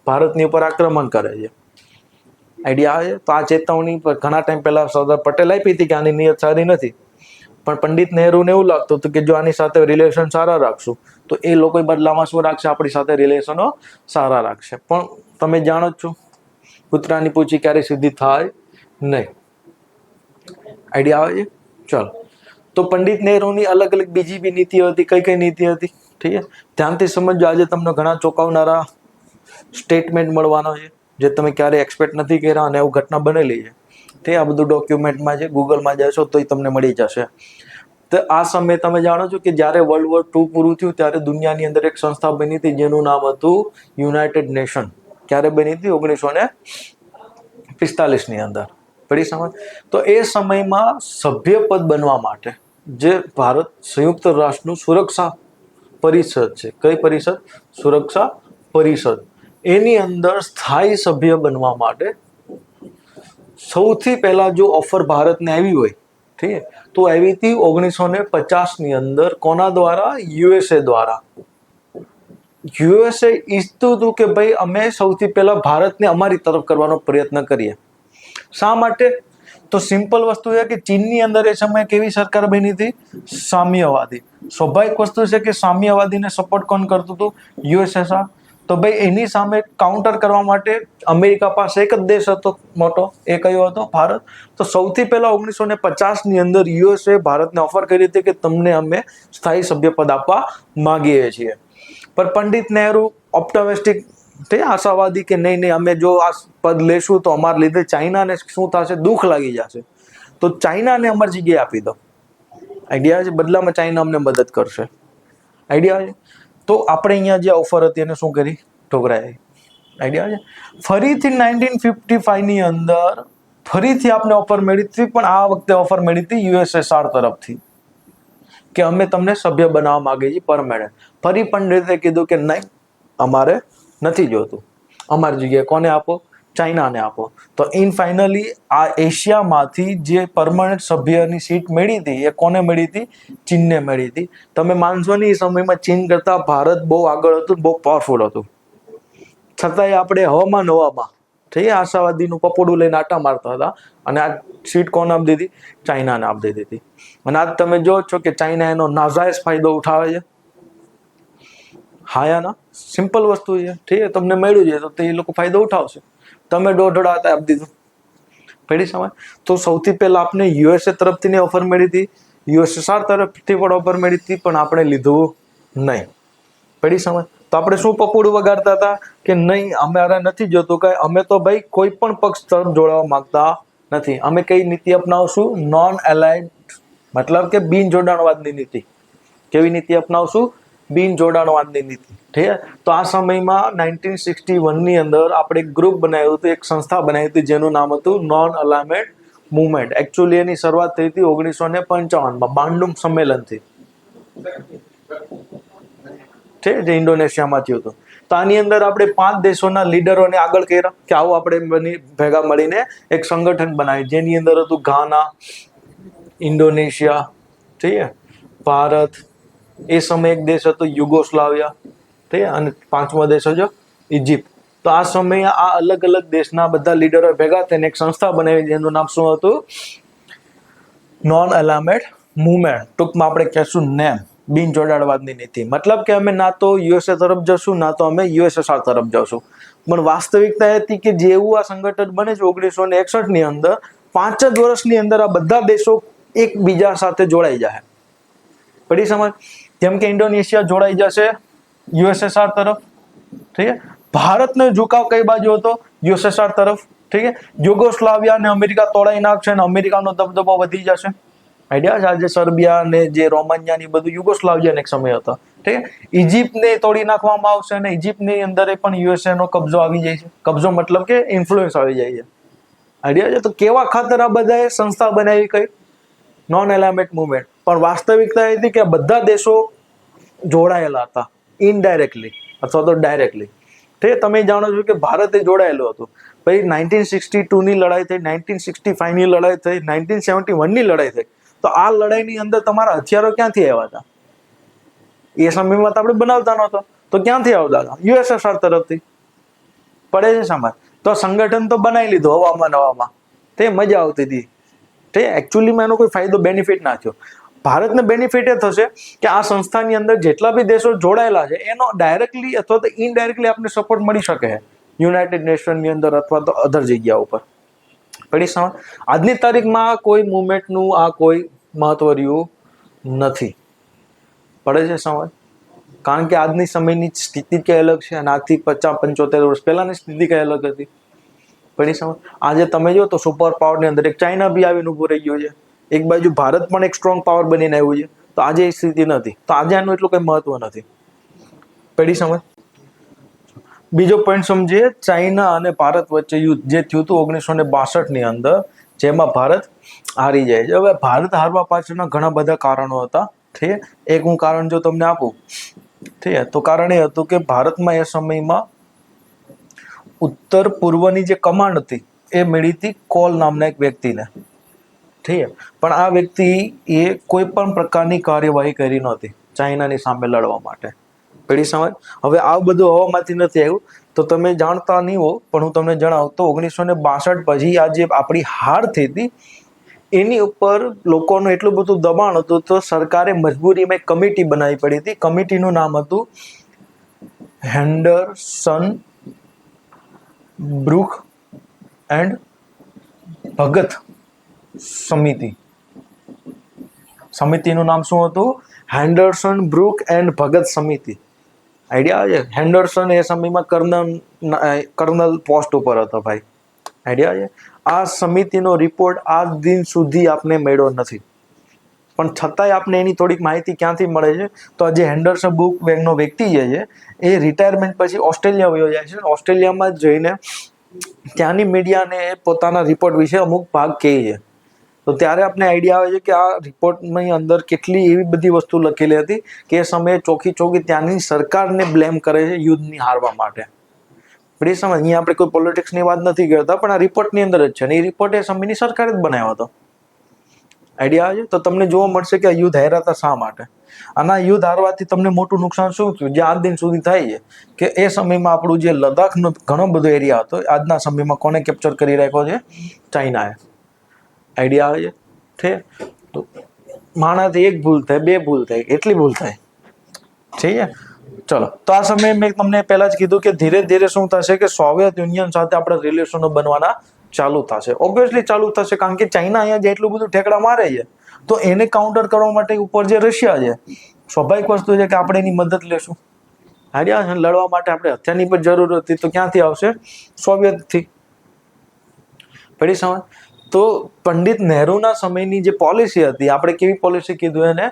[SPEAKER 1] ભારતની ઉપર આક્રમણ કરે છે. આઈડિયા આવે છે. તો આ ચેતવણી ઘણા ટાઈમ પહેલા સરદાર પટેલ આપી હતી કે આની નિયત સારી નથી, પણ પંડિત નહેરુને એવું લાગતું હતું કે જો આની સાથે રિલેશન સારા રાખશું તો એ લોકો બદલામાં શું રાખશે? આપણી સાથે રિલેશનો સારા રાખશે. પણ તમે જાણો જ છો કૂતરાની પૂંછી ક્યારે સીધી થાય નહીં. આઈડિયા આવે છે. ચલો. તો પંડિત નહેરુની અલગ અલગ બીજી બી નીતિઓ હતી. કઈ કઈ નીતિ હતી? ઠીક છે. ધ્યાનથી સમજો. આજે તમને ઘણા ચોંકાવનારા સ્ટેટમેન્ટ મળવાનો છે જે તમે ક્યારેય એક્સપેક્ટ નથી કર્યા અને એવું ઘટના બનેલી છે. તે આ બધું ડોક્યુમેન્ટમાં છે, ગૂગલમાં જશો તો તમને મળી જશે. તો આ સમયે તમે જાણો છો કે જ્યારે વર્લ્ડ વોર 2 પૂરું થયું ત્યારે દુનિયાની અંદર એક સંસ્થા બની હતી જેનું નામ હતું યુનાઇટેડ નેશન. ક્યારે બની હતી? 1945ની અંદર. પડી સમજ. તો એ સમયમાં સભ્યપદ બનવા માટે જે ભારત સંયુક્ત રાષ્ટ્રનું સુરક્ષા પરિષદ છે, કઈ પરિષદ? સુરક્ષા પરિષદ. એની અંદર સ્થાયી સભ્ય બનવા માટે સૌથી પહેલા જો ઓફર ભારતને આવી હોય, ઠીક છે, તો આવી હતી 1950ની અંદર. કોના દ્વારા? યુએસએ દ્વારા. યુએસએ ઈચ્છતું હતું કે ભાઈ અમે સૌથી પહેલા ભારતને અમારી તરફ કરવાનો પ્રયત્ન કરીએ. શા માટે? તો સિમ્પલ વસ્તુ છે કે ચીનની અંદર એ સમયે કેવી સરકાર બની હતી? સામ્યવાદી. સ્વાભાવિક વસ્તુ છે કે સામ્યવાદીને સપોર્ટ કોણ કરતું હતું? યુએસએસઆર. તો ભાઈ એની સામે કાઉન્ટર કરવા માટે અમેરિકા પાસે એક જ દેશ હતો મોટો, એ કયો હતો? ભારત. તો સૌથી પહેલા 1950ની અંદર યુએસએ ભારતને ઓફર કરી હતી કે તમને અમે સ્થાયી સભ્યપદ આપવા માંગીએ છીએ. પણ પંડિત નહેરુ ઓપ્ટિમિસ્ટિક, તે આશાવાદી કે નહીં અમે જો આ પદ લેશું તો અમારા લીધે ચાઇનાને શું થશે? દુઃખ લાગી જશે. તો ચાઇનાને અમારી જગ્યાએ આપી દો. આઈડિયા છે. બદલામાં ચાઇના અમને મદદ કરશે. આઈડિયા છે. તો આપણે અહીંયા જે ઓફર હતી એને શું કરી? ઠોકરાઈ. આઈડિયા છે. ફરીથી 1955ની અંદર ફરીથી આપણે ઓફર મળી હતી, પણ આ વખતે ઓફર મળી હતી યુએસએસઆર તરફથી કે અમે તમને સભ્ય બનાવવા માંગીએ છીએ પરમેનન્ટ. ફરી પંડિતે કીધું કે નહીં, અમારે નથી જોતું, અમારી જગ્યાએ કોને આપો? ચાઇનાને આપો. તો ઇન ફાઇનલી આ એશિયામાંથી જે પરમનન્ટ સભ્યની સીટ મળી હતી એ કોને મળી હતી? ચીનને મળી હતી. તમે માનશો નહીં, એ સમયમાં ચીન કરતા ભારત બહુ આગળ હતું, બહુ પાવરફુલ હતું. છતાંય આપણે હવામાં ઠીક છે, આશાવાદીનું પપોડું લઈને આટા મારતા હતા અને આ સીટ કોને આપી દીધી? ચાઇનાને આપી દીધી હતી. અને આજ તમે જો છો કે ચાઇના એનો નાજાયઝ ફાયદો ઉઠાવે છે. હા યા ના? સિમ્પલ વસ્તુ છે. ઠીક છે. તમને મળ્યું છે તો એ લોકો ફાયદો ઉઠાવશે. તમે દોઢડા હતા આપી દીધું. પડી સમજ. તો સૌથી પહેલા આપણે યુએસએ તરફથી ઓફર મળી હતી, યુએસએસઆર તરફથી પણ ઓફર મળી હતી, પણ આપણે લીધું નહીં. પડી સમજ. તો આપણે શું પકોડું વગાડતા હતા કે નહીં અમારે નથી જોતું કે અમે તો ભાઈ કોઈ પણ પક્ષ તરફ જોડાવા માંગતા નથી. અમે કઈ નીતિ અપનાવશું? નોન એલાઇડ મતલબ કે બિન જોડાણવાદની નીતિ. કેવી નીતિ અપનાવશું? બિન જોડાણવાદની નીતિ. ઠીક છે. તો આ સમયમાં 1961ની અંદર આપણે એક ગ્રુપ બનાવ્યું હતું, એક સંસ્થા બનાવી હતી જેનું નામ હતું નોન અલાઇનમેન્ટ મુવમેન્ટ. એકચ્યુઅલી એની શરૂઆત થઈ હતી 1955માં બાન્ડુંગ સંમેલનથી, જે ઇન્ડોનેશિયામાં થયું હતું. તો આની અંદર આપણે 5 દેશોના લીડરોને આગળ કર્યા કે આવો આપણે ભેગા મળીને એક સંગઠન બનાવ્યું, જેની અંદર હતું ઘાના, ઇન્ડોનેશિયા, ઠીક છે, ભારત, એ સમયે એક દેશ હતો યુગોસ્લાવિયા, ઠીક છે, અને 5મો દેશ હતો ઇજિપ્ત. તો આ સમયે આ અલગ અલગ દેશના બધા લીડરો ભેગા થઈને એક સંસ્થા બનાવી જેનું નામ શું હતું? Non alignment movement. ટૂંકમાં આપણે કહેશું નેમ, બિન જોડાણવાદની નીતિ. મતલબ કે અમે ના તો યુએસએ તરફ જશું, ના તો અમે યુએસએસઆર તરફ જશું. પણ વાસ્તવિકતા હતી કે જેવું આ સંગઠન બને છે 1961ની અંદર, 5 જ વર્ષની અંદર આ બધા દેશો એકબીજા સાથે જોડાઈ જાય. પડી સમજ? જેમ કે ઇન્ડોનેશિયા જોડાઈ જશે યુએસએસઆર તરફ, ઠીક છે. ભારતનો ઝુકાવ કઈ બાજુ હતો? યુએસએસઆર તરફ, ઠીક છે. યુગોસ્લાવિયા અને અમેરિકા તોડાઈ નાખશે અને અમેરિકાનો દબદબો વધી જશે. આઈડિયા છે? આજે સર્બિયા ને જે રોમાનિયા ની બધું યુગોસ્લાવિયાનો એક સમય હતો, ઠીક છે. ઇજિપ્તને તોડી નાખવામાં આવશે અને ઇજિપ્તની અંદર પણ યુએસએ નો કબજો આવી જાય છે. કબજો મતલબ કે ઇન્ફ્લુઅન્સ આવી જાય છે. આઈડિયા છે? તો કેવા ખાતર આ બધાએ સંસ્થા બનાવી કઈ? Non alignment movement. પણ વાસ્તવિકતા એ હતી કે બધા દેશો જોડાયેલા હતા ઇનડાયરેક્ટલી અથવા તો ડાયરેક્ટલી. તે તમે જાણો છો કે ભારતે જોડાયેલું હતું. પછી 1962ની લડાઈ થઈ, 1965ની લડાઈ થઈ, 1971ની લડાઈ થઈ. તો આ લડાઈની અંદર તમારા હથિયારો ક્યાંથી આવ્યા હતા? એ સમયમાં તો આપણે બનાવતા નહોતો, તો ક્યાંથી આવતા હતા? યુએસએસઆર તરફથી. પડે છે સમજ? તો સંગઠન તો બનાવી લીધું હવામાં, તે મજા આવતી હતી. તે એકચ્યુઅલીમાં એનો કોઈ ફાયદો બેનિફિટ ના થયો. ભારતને બેનિફિટ એ થશે કે આ સંસ્થાની અંદર જેટલા બી દેશો જોડાયેલા છે એનો ડાયરેક્ટલી અથવા તો ઇનડાયરેક્ટલી આપણને સપોર્ટ મળી શકે છે યુનાઇટેડ નેશનની અંદર અથવા તો અધર જગ્યા ઉપર. પડી સમજ? આજની તારીખમાં કોઈ મુવમેન્ટનું આ કોઈ મહત્વ રહ્યું નથી. પડે છે સમજ? કારણ કે આજની સમયની સ્થિતિ કઈ અલગ છે અને આજથી 50-75 વર્ષ પહેલાની સ્થિતિ કઈ અલગ હતી. પડી સમજ? આજે તમે જો તો સુપર પાવરની અંદર એક ચાઇના બી આવીને ઉભું રહી ગયું છે, એક બાજુ ભારત પણ એક સ્ટ્રોંગ પાવર બનીને આવ્યું છે. તો આજે એ સ્થિતિ નથી, તો આજે આનું એટલું કઈ મહત્વ નથી. પડી સમજ? બીજો પોઈન્ટ સમજીએ, ચાઇના અને ભારત વચ્ચે યુદ્ધ જે થયું હતું 1962ની અંદર, જેમાં ભારત હારી જાય છે. હવે ભારત હારવા પાછળના ઘણા બધા કારણો હતા. ઠીક છે. એક હું કારણ જો તમને આપું, ઠીક છે, તો કારણ એ હતું કે ભારતમાં એ સમયમાં ઉત્તર પૂર્વની જે કમાન્ડ હતી એ મળી હતી કોલ નામના એક વ્યક્તિને. ઠીક છે. પણ આ વ્યક્તિ એ કોઈ પણ પ્રકારની કાર્યવાહી કરી નહોતી ચાઇનાની સામે લડવા માટે. પેઢી સમજ? હવે આ બધું હવામાંથી નથી આવ્યું, તો તમે જાણતા નહીં હો, પણ હું તમને જણાવું તો 1962 પછી આ જે આપણી હાર થઈ હતી એની ઉપર લોકોનું એટલું બધું દબાણ હતું તો સરકારે મજબૂરીમાં એક કમિટી બનાવવી પડી હતી. કમિટીનું નામ હતું હેન્ડરસન બ્રુક એન્ડ ભગત સમિતિ. સમિતિનું નામ શું હતું? હેન્ડરસન બ્રુક એન્ડ ભગત સમિતિ. આઈડિયા છે? હેન્ડરસન એ સમયમાં કર્નલ પોસ્ટ ઉપર હતો ભાઈ. આઈડિયા છે? આ સમિતિનો રિપોર્ટ આજ દિન સુધી આપને મળ્યો નથી, પણ છતાંય આપને એની થોડીક માહિતી ક્યાંથી મળે છે? તો આ જે હેન્ડરસન બ્રુક નો વ્યક્તિ જે છે એ રિટાયરમેન્ટ પછી ઓસ્ટ્રેલિયા વયો જાય છે. ઓસ્ટ્રેલિયામાં જઈને ત્યાંની મીડિયાને પોતાના રિપોર્ટ વિશે અમુક ભાગ કહે છે. તો ત્યારે આપણે આઈડિયા આવે છે કે આ રિપોર્ટની અંદર કેટલી એવી બધી વસ્તુ લખેલી હતી કે એ સમયે ચોખ્ખી ત્યાંની સરકારને બ્લેમ કરે છે યુદ્ધની હારવા માટે. પણ એ સમય અહીંયા આપણે કોઈ પોલિટિક્સની વાત નથી કરતા, પણ આ રિપોર્ટની અંદર જ છે અને એ રિપોર્ટ એ સમયની સરકારે જ બનાવ્યો હતો. આઈડિયા આવે છે? તો તમને જોવા મળશે કે આ યુદ્ધ હાર્યા હતા શા માટે. આના યુદ્ધ હારવાથી તમને મોટું નુકસાન શું થયું જે આજ દિન સુધી થાય છે કે એ સમયમાં આપણું જે લદ્દાખનો ઘણો બધો એરિયા હતો આજના સમયમાં કોને કેપ્ચર કરી રાખ્યો છે? ચાઇનાએ. આઈડિયા આવે છે? ઠીક. તો માણાથી એક ભૂલ થાય, બે ભૂલ થાય, એટલી ભૂલ થાય. ઠીક છે. ચલો, તો આ સમયે મેં તમને પહેલા જ કીધું કે ધીરે ધીરે શું થશે કે સોવિયત યુનિયન સાથે આપણા રિલેશનો બનવાના ચાલુ થશે. ઓબ્વિયસલી ચાલુ થશે કારણ કે ચાઇના અહીંયા જેટલું બધું ઠેકડા મારે છે તો એને કાઉન્ટર કરવા માટે ઉપર જે રશિયા છે, સ્વાભાવિક વસ્તુ છે કે આપણે એની મદદ લેશું. આઈડિયા લડવા માટે આપણે હથિયારની પણ જરૂર હતી તો ક્યાંથી આવશે? સોવિયતથી. પડી સમજ? તો પંડિત નહેરુના સમયની જે પોલિસી હતી, આપણે કેવી પોલિસી કીધું એને?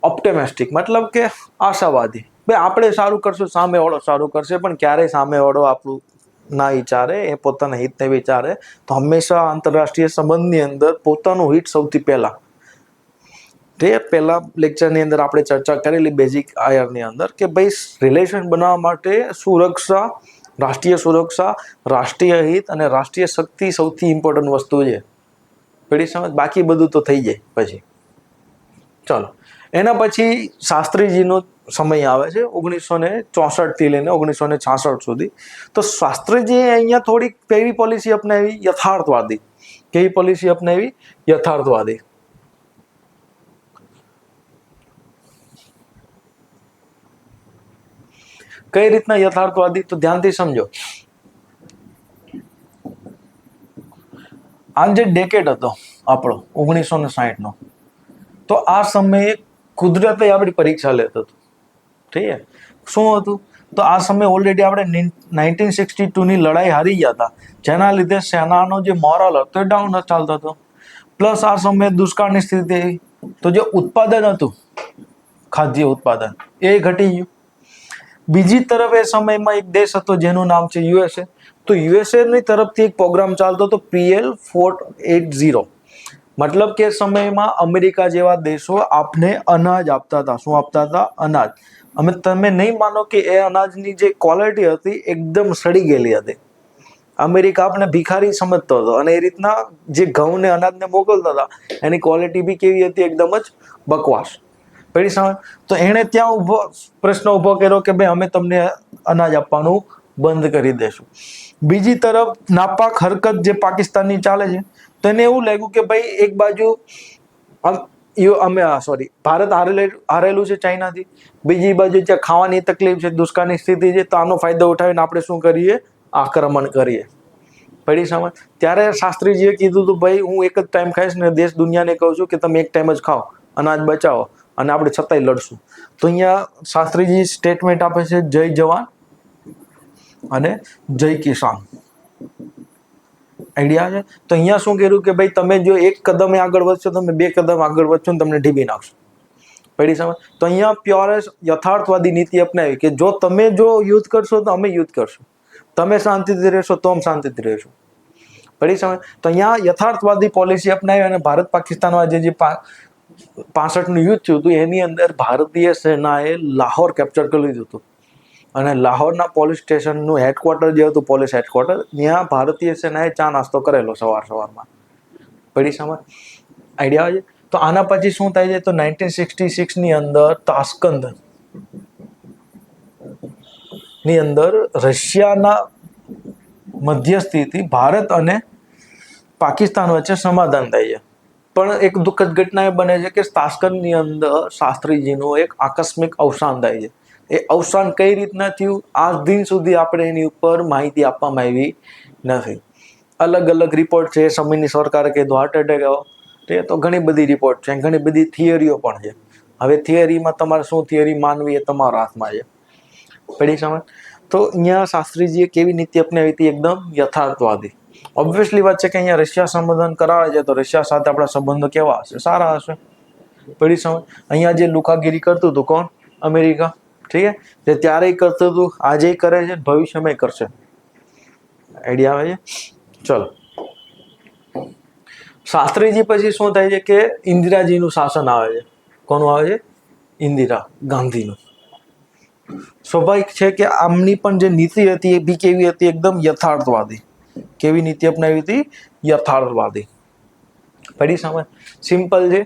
[SPEAKER 1] ઓપ્ટિમિસ્ટિક, મતલબ કે આશાવાદી. ભાઈ આપણે સારું કરશું, સામેવાળો સારું કરશે, પણ ક્યારેય સામેવાળો આપણું ના વિચારે, એ પોતાના હિતને વિચારે. તો હંમેશા આંતરરાષ્ટ્રીય સંબંધની અંદર પોતાનું હિત સૌથી પહેલા. તે પહેલા લેક્ચરની અંદર આપણે ચર્ચા કરેલી બેઝિક આયરની અંદર કે ભાઈ રિલેશન બનાવવા માટે સુરક્ષા, રાષ્ટ્રીય સુરક્ષા, રાષ્ટ્રીય હિત અને રાષ્ટ્રીય શક્તિ સૌથી ઇમ્પોર્ટન્ટ વસ્તુ છે. પેઢી સમજ, બાકી બધું તો થઈ જાય પછી. ચલો, એના પછી શાસ્ત્રીજીનો સમય આવે છે 1964 લઈને 1966 સુધી. તો શાસ્ત્રીજીએ અહીંયા થોડીક કેવી પોલિસી અપનાવી? યથાર્થવાદી. કેવી પોલિસી અપનાવી? યથાર્થવાદી. કઈ રીતના યથાર્થવાદી? તો ધ્યાનથી સમજો. આ જે ડેકેડ હતો આપણો 1960 નો, તો આ સમયે કુદરતે આપણી પરીક્ષા લેતો હતો. ઠીક છે? શું હતું? તો આ સમયે ઓલરેડી આપણે 1962 ની લડાઈ હારી ગયા હતા, જેના લીધે સેનાનો જે મોરલ હતો એ ડાઉન ચાલતો હતો. પ્લસ આ સમયે દુષ્કાળની સ્થિતિ, તો જે ઉત્પાદન હતું ખાદ્ય ઉત્પાદન એ ઘટી ગયું. બીજી તરફ એ સમયમાં એક દેશ હતો જેનું નામ છે યુએસએ. તો યુએસએની તરફથી એક પ્રોગ્રામ ચાલતો હતો PL480. મતલબ કે સમયમાં અમેરિકા જેવા દેશો આપને અનાજ આપતા હતા. શું આપતા હતા? અનાજ. તમે નહીં માનો કે એ અનાજની જે ક્વોલિટી હતી એકદમ સડી ગયેલી હતી. અમેરિકા આપણે ભિખારી સમજતો હતો, અને એ રીતના જે ઘઉં ને અનાજને મોકલતા હતા એની ક્વોલિટી બી કેવી હતી? એકદમ જ બકવાસ. પેઢી સમજ. તો એણે ત્યાં પ્રશ્ન ઉભો કર્યો કે ભાઈ અમે તમને અનાજ આપવાનું બંધ કરી દેશું. બીજી તરફ નાપાક હરકત જે પાકિસ્તાનની ચાલે છે, તો એને એવું લાગ્યું કે ભાઈ એક બાજુ ભારત હારેલું છે ચાઇનાથી, બીજી બાજુ ત્યાં ખાવાની તકલીફ છે, દુષ્કાળની સ્થિતિ છે, તો આનો ફાયદો ઉઠાવીને આપણે શું કરીએ? આક્રમણ કરીએ. પડી સમજ. ત્યારે શાસ્ત્રીજીએ કીધું હતું ભાઈ હું એક જ ટાઈમ ખાઈશ ને દેશ દુનિયાને કહું છું કે તમે એક ટાઈમ જ ખાઓ, અનાજ બચાવો, અને આપણે છતાંય લડશું. તો અહીંયા શાસ્ત્રીજી સ્ટેટમેન્ટ આપે છે જય જવાન અને જય કિસાન. આઈડિયા છે? તો અહીંયા શું કર્યું કે ભાઈ તમે જો એક કદમ આગળ વધશો, તમે બે કદમ આગળ વધશો ને તમને ઢીબી નાખશો. પડી સમજ. તો અહીંયા પ્યોરેસ્ટ યથાર્થવાદી નીતિ અપનાવી કે જો તમે જો યુદ્ધ કરશો તો અમે યુદ્ધ કરશું, તમે શાંતિથી રહેશો તો અમે શાંતિથી રહેશું. પડી સમજ. તો અહીંયા યથાર્થવાદી પોલિસી અપનાવી, અને ભારત પાકિસ્તાનમાં જે 65નું યુદ્ધ થયું હતું એની અંદર ભારતીય સેનાએ લાહોર કેપ્ચર કરી લીધું હતું, અને લાહોરના પોલીસ સ્ટેશનનું હેડક્વાર્ટર જે હતું, પોલીસ હેડક્વાર્ટર, ત્યાં ભારતીય સેનાએ ચા નાસ્તો કરેલો સવારમાં. પડી સમજ. આઈડિયા આવે છે? તો આના પછી શું થાય છે? તો 1966 ની અંદર તાસ્કંદ ની અંદર રશિયાના મધ્યસ્થીથી ભારત અને પાકિસ્તાન વચ્ચે સમાધાન થાય છે. પણ એક દુઃખદ ઘટના એ બને છે કે તાસ્કંદની અંદર શાસ્ત્રીજીનું એક આકસ્મિક અવસાન થાય છે. એ અવસાન કઈ રીતના થયું આજ દિન સુધી આપણે એની ઉપર માહિતી આપવામાં આવી નથી. અલગ અલગ રિપોર્ટ છે. સમયની સરકારે કીધું હાર્ટ એટેક આવ્યો, તે તો ઘણી બધી રિપોર્ટ છે, ઘણી બધી થિયરીઓ પણ છે. હવે થિયરીમાં તમારે શું થિયરી માનવી એ તમારા હાથમાં છે. પડી સમજ. તો અહીંયા શાસ્ત્રીજીએ કેવી નીતિ અપનાવી હતી? એકદમ યથાર્થવાદી. ઓબ્વિયસલી વાત છે કે અહીંયા રશિયા સંબોધન કરાવે છે, તો રશિયા સાથે આપણા સંબંધો કેવા હશે? સારા હશે. પડી સમજ. અહીંયા જે લુખાગીરી કરતું હતું કોણ? અમેરિકા. ઠીક છે? જે ત્યારેય કરતું હતું, આજે કરે છે, ભવિષ્યમાં કરશે. આઈડિયા આવે છે? ચલો, શાસ્ત્રીજી પછી શું થાય છે કે ઇન્દિરાજીનું શાસન આવે છે. કોનું આવે છે? ઇન્દિરા ગાંધીનું. સ્વાભાવિક છે કે આમની પણ જે નીતિ હતી એ બી કેવી હતી? એકદમ યથાર્થવાદી. કેવી નીતિ અપનાવી હતી? યથાર્થવાદી. પડી સમજ. સિમ્પલ છે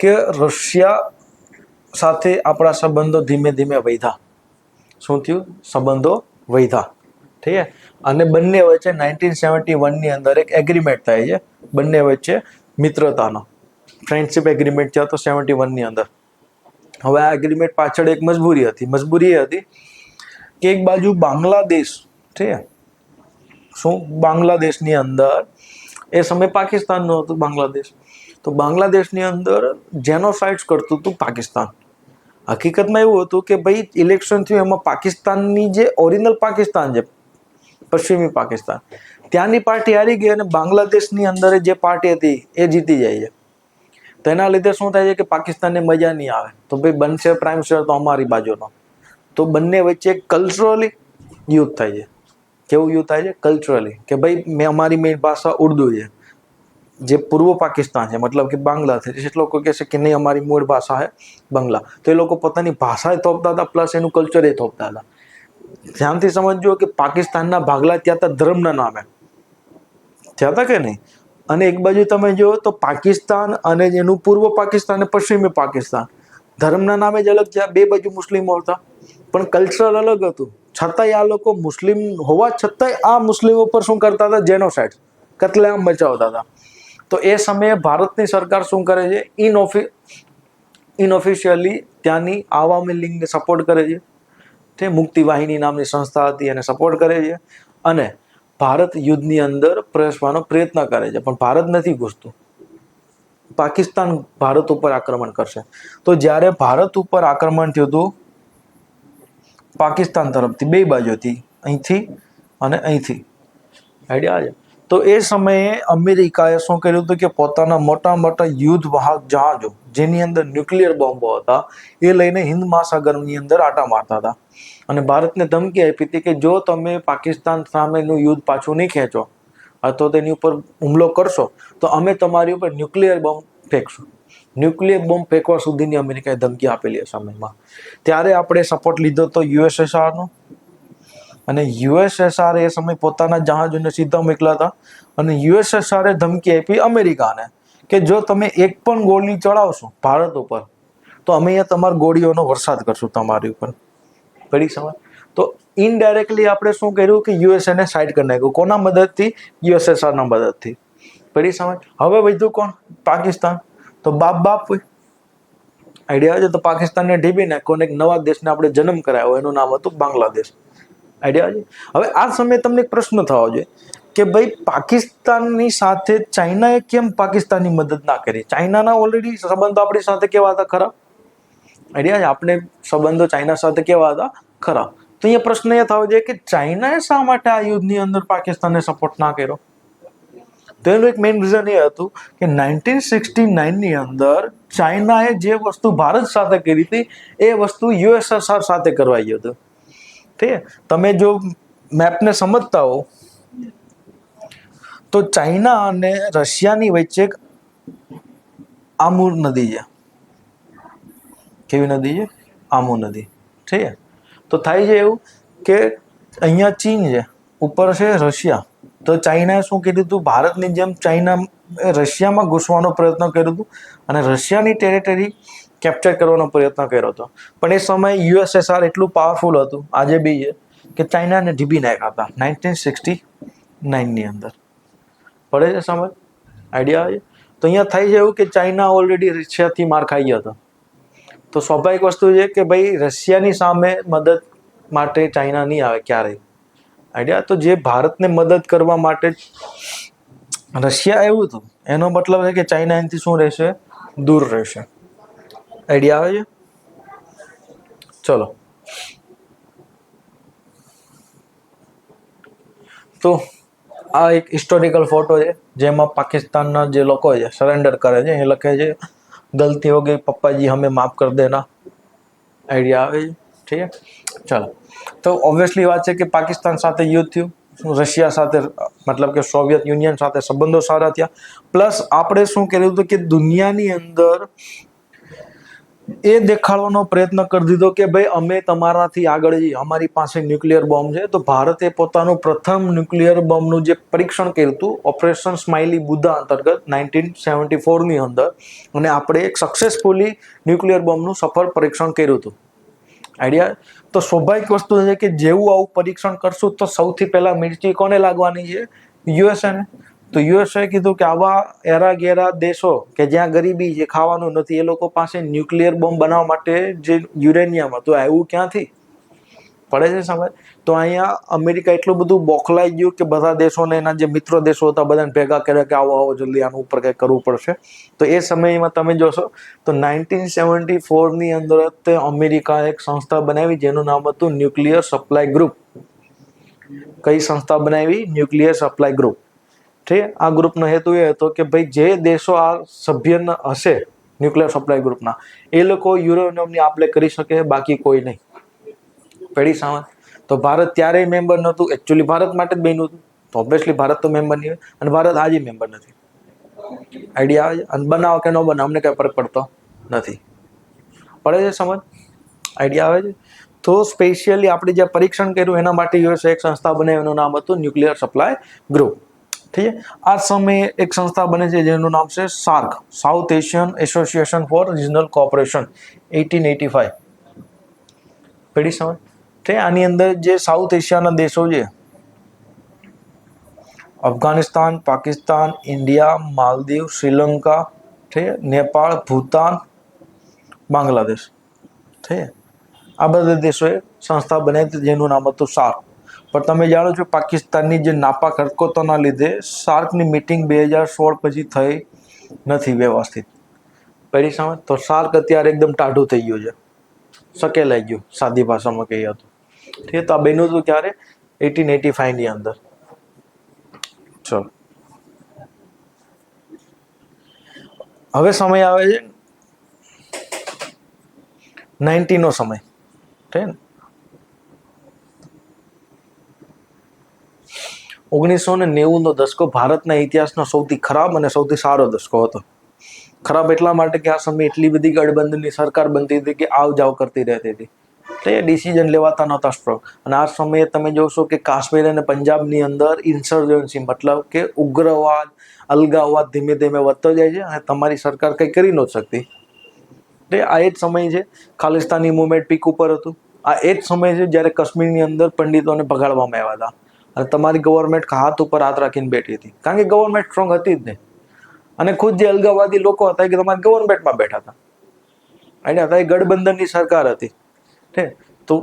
[SPEAKER 1] કે રશિયા સાથે આપણા સંબંધો ધીમે ધીમે વધ્યા. શું થયું? સંબંધો વધ્યા. ઠીક છે? અને બંને વચ્ચે 1971 ની અંદર એક એગ્રીમેન્ટ થાય છે બંને વચ્ચે મિત્રતાનો. ફ્રેન્ડશિપ એગ્રીમેન્ટ થયો હતો 71 ની અંદર. હવે આ એગ્રીમેન્ટ પાછળ એક મજબૂરી હતી. મજબૂરી એ હતી કે એક બાજુ બાંગ્લાદેશ, ઠીક છે? શું? બાંગ્લાદેશની અંદર એ સમય પાકિસ્તાનનું હતું બાંગ્લાદેશ. તો બાંગ્લાદેશની અંદર જેનોસાઇડ્સ કરતું હતું પાકિસ્તાન. હકીકતમાં એવું હતું કે ભાઈ ઇલેક્શન થયું એમાં પાકિસ્તાનની જે ઓરિજિનલ પાકિસ્તાન છે, પશ્ચિમી પાકિસ્તાન, ત્યાંની પાર્ટી હારી ગઈ અને બાંગ્લાદેશની અંદર જે પાર્ટી હતી એ જીતી જાય છે. તો એના લીધે શું થાય છે કે પાકિસ્તાનને મજા નહીં આવે, તો ભાઈ બનશે પ્રાઇમ મિનિસ્ટર તો અમારી બાજુનો, તો બંને વચ્ચે કલ્ચરલી યુદ્ધ થાય છે. કેવું યુદ્ધ થાય છે? કલ્ચરલી, કે ભાઈ અમારી મેઇન ભાષા ઉર્દુ છે, જે પૂર્વ પાકિસ્તાન છે મતલબ કે બાંગ્લાદેશ, એ લોકો કહે છે કે નહીં અમારી મૂળ ભાષા છે બંગલા, તો એ લોકો પોતાની ભાષા થોપતા હતા પ્લસ એનું કલ્ચર એ થોપતા હતા. ધ્યાનથી સમજજો કે પાકિસ્તાનના ભાગલા ત્યાં હતા ધર્મના નામે, થયા હતા કે નહીં? અને એક બાજુ તમે જુઓ તો પાકિસ્તાન અને એનું પૂર્વ પાકિસ્તાન અને પશ્ચિમી પાકિસ્તાન ધર્મના નામે જ અલગ છે, બે બાજુ મુસ્લિમો હતા પણ કલ્ચર અલગ હતું. છતાંય આ લોકો મુસ્લિમ હોવા છતાંય આ મુસ્લિમો પર શું કરતા હતા? જેનોસાઇડ, કત્લેઆમ મચાવતા હતા. તો એ સમયે ભારતની સરકાર શું કરે છે? ઇનઓફિશિયલી ત્યાંની આવામી લીગને સપોર્ટ કરે છે, તે મુક્તિ વાહિની નામની સંસ્થા હતી એને સપોર્ટ કરે છે, અને ભારત યુદ્ધની અંદર પ્રવેશવાનો પ્રયત્ન કરે છે, પણ ભારત નથી ઘૂસતું. પાકિસ્તાન ભારત ઉપર આક્રમણ કરશે. તો જ્યારે ભારત ઉપર આક્રમણ થયું હતું પાકિસ્તાન તરફથી, બે બાજુથી, અહીંથી અને અહીંથી, આઈડિયા છે. તો એ સમયે અમેરિકાએ શું કર્યું હતું કે પોતાના મોટા મોટા યુદ્ધ વાહક જહાજો જેની અંદર ન્યુક્લિયર બોમ્બો હતા એ લઈને હિન્દ મહાસાગરની અંદર આટા મારતા હતા, અને ભારતને ધમકી આપી હતી કે જો તમે પાકિસ્તાન સામેનું યુદ્ધ પાછું નહીં ખેંચો અથવા તેની ઉપર હુમલો કરશો તો અમે તમારી ઉપર ન્યુક્લિયર બોમ્બ ફેંકશું. ન્યુક્લિયર બોમ્બ ફેંકવા સુધીની અમેરિકાએ ધમકી આપેલી એ સમયમાં. ત્યારે આપણે સપોર્ટ લીધો હતો યુએસએસઆરનો, અને યુએસએસઆર એ સમય પોતાના જહાજોને સીધા મોકલ્યા હતા, અને યુએસએસઆરે ધમકી આપી અમેરિકાને કે જો તમે એક પણ ગોળી ચડાવશો ભારત ઉપર તો અમે અહીંયા તમારા ગોળીઓનો વરસાદ કરશું તમારી ઉપર. પડી સમજ? તો ઇનડાયરેક્ટલી આપણે શું કર્યું કે યુએસએને સાઇડ કરી નાખ્યું. કોના મદદથી? યુએસએસઆરના મદદથી. પડી સમજ? હવે વધ્યું કોણ? પાકિસ્તાન. તો બાપ હોય, આઈડિયા છે. તો પાકિસ્તાનને ઢીબી નાખ્યો અને એક નવા દેશને આપણે જન્મ કરાયો, એનું નામ હતું બાંગ્લાદેશ. આઈડિયા છે. હવે આ સમયે તમને એક પ્રશ્ન થવો જોઈએ કે ભાઈ પાકિસ્તાનની સાથે ચાઇનાએ કેમ પાકિસ્તાનની મદદ ના કરી? ચાઇનાના ઓલરેડી સંબંધો આપણી સાથે કેવા હતા? ખરાબ. આઈડિયા છે. આપણે સંબંધો ચાઇના સાથે કેવા હતા? ખરાબ. તો અહીંયા પ્રશ્ન એ થવો જોઈએ કે ચાઇનાએ શા માટે આ યુદ્ધની અંદર પાકિસ્તાનને સપોર્ટ ના કર્યો? તો એનું એક મેઇન રીઝન એ હતું કે 1969ની અંદર ચાઇનાએ જે વસ્તુ ભારત સાથે કરી હતી એ વસ્તુ યુએસએસઆર સાથે કરવાઈ હતું. ઠીક છે? તમે જો મેપને સમજતા હો તો ચાઇના અને રશિયાની વચ્ચે એક આમુ નદી છે. કેવી નદી છે? આમુ નદી. ઠીક છે? તો થાય છે એવું કે અહીંયા ચીન છે, ઉપર છે રશિયા. તો ચાઇનાએ શું કીધું હતું? ભારતની જેમ ચાઇના રશિયામાં ઘૂસવાનો પ્રયત્ન કર્યો હતો અને રશિયાની ટેરિટરી કેપ્ચર કરવાનો પ્રયત્ન કર્યો હતો. પણ એ સમયે યુએસએસઆર એટલું પાવરફુલ હતું, આજે બી છે, કે ચાઇનાને ઢીબી નાખ્યા હતા 1969ની અંદર. પડે છે સમજ? આઈડિયા આવે? તો અહીંયા થાય છે એવું કે ચાઇના ઓલરેડી રશિયાથી માર ખાઈ ગયો હતો. તો સ્વાભાવિક વસ્તુ છે કે ભાઈ રશિયાની સામે મદદ માટે ચાઇના નહીં આવે ક્યારેય. આઈડિયા? તો જે ભારતને મદદ કરવા માટે રશિયા આવ્યું હતું એનો મતલબ છે કે ચાઇના એનાથી શું રહેશે? દૂર રહેશે. આઈડિયા આવે છે? ચલો, તો આ એક હિસ્ટોરિકલ ફોટો છે જેમાં પાકિસ્તાનના જે લોકો છે સરેન્ડર કરે છે. એ લખે છે ગલતી હો ગઈ પપ્પાજી હमें માફ કર દેના. આઈડિયા આવે છે? ઠીક છે. ચાલો, તો ઓબ્વિયસલી વાત છે કે પાકિસ્તાન સાથે યુદ્ધ થયું, રશિયા સાથે મતલબ કે સોવિયત યુનિયન સાથે સંબંધો સારા થયા. પ્લસ આપણે શું કર્યું હતું કે દુનિયાની અંદર એ દેખાડવાનો પ્રયત્ન કરી દીધો કે ભાઈ અમે તમારાથી આગળ જઈએ, અમારી પાસે ન્યુક્લિયર બોમ્બ છે. તો ભારતે પોતાનું પ્રથમ ન્યુક્લિયર બોમ્બનું જે પરીક્ષણ કર્યું હતું ઓપરેશન સ્માઇલી બુદ્ધા અંતર્ગત 1974ની અંદર, અને આપણે એક સક્સેસફુલી ન્યુક્લિયર બોમ્બનું સફળ પરીક્ષણ કર્યું હતું. આઈડિયા? તો સ્વાભાવિક વસ્તુ છે કે જેવું આવું પરીક્ષણ કરશું તો સૌથી પહેલા મિર્ચી કોને લાગવાની છે? યુએસએને. તો યુએસએ કીધું કે આવા એરા ગેરા દેશો કે જ્યાં ગરીબી જે ખાવાનું નથી એ લોકો પાસે ન્યુક્લિયર બોમ્બ બનાવવા માટે જે યુરેનિયમ હતું આવ્યું ક્યાંથી? પડે છે સમજ? તો અહીંયા અમેરિકા એટલું બધું બોખલાઈ ગયું કે બધા દેશોને એના જે મિત્રો દેશો હતા બધાને ભેગા કર્યા કે આવો જલ્દી આનું ઉપર કંઈક કરવું પડશે. તો એ સમયમાં તમે જોશો તો 1974ની અંદર અમેરિકાએ એક સંસ્થા બનાવી જેનું નામ હતું ન્યુક્લિયર સપ્લાય ગ્રુપ. કઈ સંસ્થા બનાવી? Nuclear supply group. ઠીક છે. આ ગ્રુપનો હેતુ એ હતો કે ભાઈ જે દેશો આ સભ્ય હશે ન્યુક્લિયર સપ્લાય ગ્રુપના, એ લોકો યુરેનિયમની આપ-લે કરી શકે, બાકી કોઈ નહીં. પેઢી સામે તો ભારત ત્યારેય મેમ્બર નહોતું, એકચ્યુઅલી ભારત માટે જ બન્યું હતું, તો ઓબ્વિયસલી ભારત તો મેમ્બર નહીં હોય, અને ભારત આજે મેમ્બર નથી. આઈડિયા આવે છે? અને બનાવો કે ન બનાવો અમને કઈ ફરક પડતો નથી. પડે છે સમજ? આઈડિયા આવે છે? તો સ્પેશિયલી આપણે જે પરીક્ષણ કર્યું એના માટે યુએસએ એક સંસ્થા બનાવી, એનું નામ હતું ન્યુક્લિયર સપ્લાય ગ્રુપ. ઠીક છે. આ સમયે એક સંસ્થા બને છે જેનું નામ છે SAARC, south Asian association four regional cooperation, 1885. પેઢી સમજ? ઠીક. આની અંદર જે સાઉથ એશિયાના દેશો છે, અફઘાનિસ્તાન, પાકિસ્તાન, ઇન્ડિયા, માલદીવ, શ્રીલંકા, ઠીક, નેપાળ, ભૂતાન, બાંગ્લાદેશ, ઠીક, આ બધા દેશોએ સંસ્થા બનાવી હતી જેનું નામ હતું સાર્ક. પણ તમે જાણો છો પાકિસ્તાનની જે નાપાક હરકતોના લીધે સાર્કની મિટિંગ 2016 પછી થઈ નથી વ્યવસ્થિત. પેઢી સમજ? તો સાર્ક અત્યારે એકદમ ટાઢું થઈ ગયું છે, સકેલાઈ ગયું, સાદી ભાષામાં કહીએ તો. ઠીક. તો આ બન્યું હતું ક્યારે? 1885 ની અંદર. ચલો, હવે સમય આવે છે 90 નો સમય. ઠીક. 1990 નો દશકો ભારતના ઇતિહાસનો સૌથી ખરાબ અને સૌથી સારો દશકો હતો. ખરાબ એટલા માટે કે આ સમયે એટલી બધી ગઠબંધનની સરકાર બનતી હતી કે આવ જાવ કરતી રહેતી હતી, તો એ ડિસિઝન લેવાતા નહોતા સ્ટ્રોંગ. અને આ સમયે તમે જોશો કે કાશ્મીર અને પંજાબની અંદર ઇન્સર્જન્સી, મતલબ કે ઉગ્રવાદ, અલગાવવાદ ધીમે ધીમે વધતો જાય છે અને તમારી સરકાર કંઈ કરી નહોતી શકતી. તે આ એ જ સમય છે, ખાલિસ્તાની મુવમેન્ટ પીક ઉપર હતું. આ એ જ સમય છે જ્યારે કાશ્મીરની અંદર પંડિતોને ભગાડવામાં આવ્યા હતા અને તમારી ગવર્મેન્ટ હાથ ઉપર હાથ રાખીને બેઠી હતી, કારણ કે ગવર્મેન્ટ સ્ટ્રોંગ હતી જ નહીં. અને ખુદ જે અલગાવવાદી લોકો હતા કે તમારી ગવર્મેન્ટમાં બેઠા હતા, આઈડિયા હતા, એ ગઠબંધનની સરકાર હતી. ઠીક. તો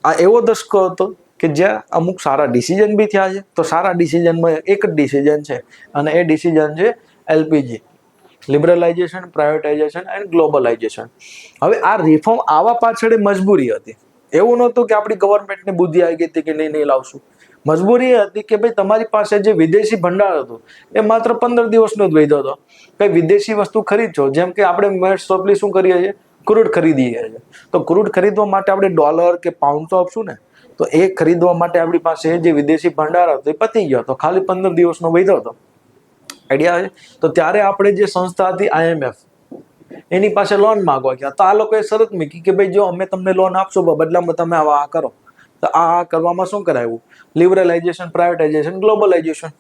[SPEAKER 1] આ એવો દશકો હતો કે જ્યાં અમુક સારા ડિસિઝન બી થયા છે. તો સારા ડિસિઝનમાં એક જ ડિસિઝન છે અને એ ડિસિઝન છે એલપીજી, લિબરલાઇઝેશન, પ્રાઇવેટાઇઝેશન એન્ડ ગ્લોબલાઇઝેશન. હવે આ રિફોર્મ આવા પાછળ મજબૂરી હતી, એવું નહોતું કે આપણી ગવર્મેન્ટને બુદ્ધિ આવી ગઈ હતી કે નહીં લાવશું. મજબૂરી એ હતી કે ભાઈ તમારી પાસે જે વિદેશી ભંડાર હતું એ માત્ર 15 દિવસનો જ વૈધો હતો. ભાઈ વિદેશી વસ્તુ ખરીદશો, જેમ કે આપણે મોસ્ટલી શું કરીએ છીએ? ક્રૂડ ખરીદીએ છીએ. તો ક્રૂડ ખરીદવા માટે આપણે ડોલર કે પાઉન્ડ તો આપશું ને, તો એ ખરીદવા માટે આપણી પાસે જે વિદેશી ભંડાર હતો એ પતી ગયો હતો, ખાલી 15 દિવસનો વૈધો હતો. આઈડિયા આવે? તો ત્યારે આપણે જે સંસ્થા હતી IMF, એની પાસે લોન માંગવા ગયા. તો આ લોકોએ શરત મૂકી કે ભાઈ જો અમે તમને લોન આપશો, બદલામાં તમે આ કરો. તો આ કરવામાં શું કરાયું? લિબરલાઇઝેશન, પ્રાઇવેટાઇઝેશન, ગ્લોબલાઇઝેશન.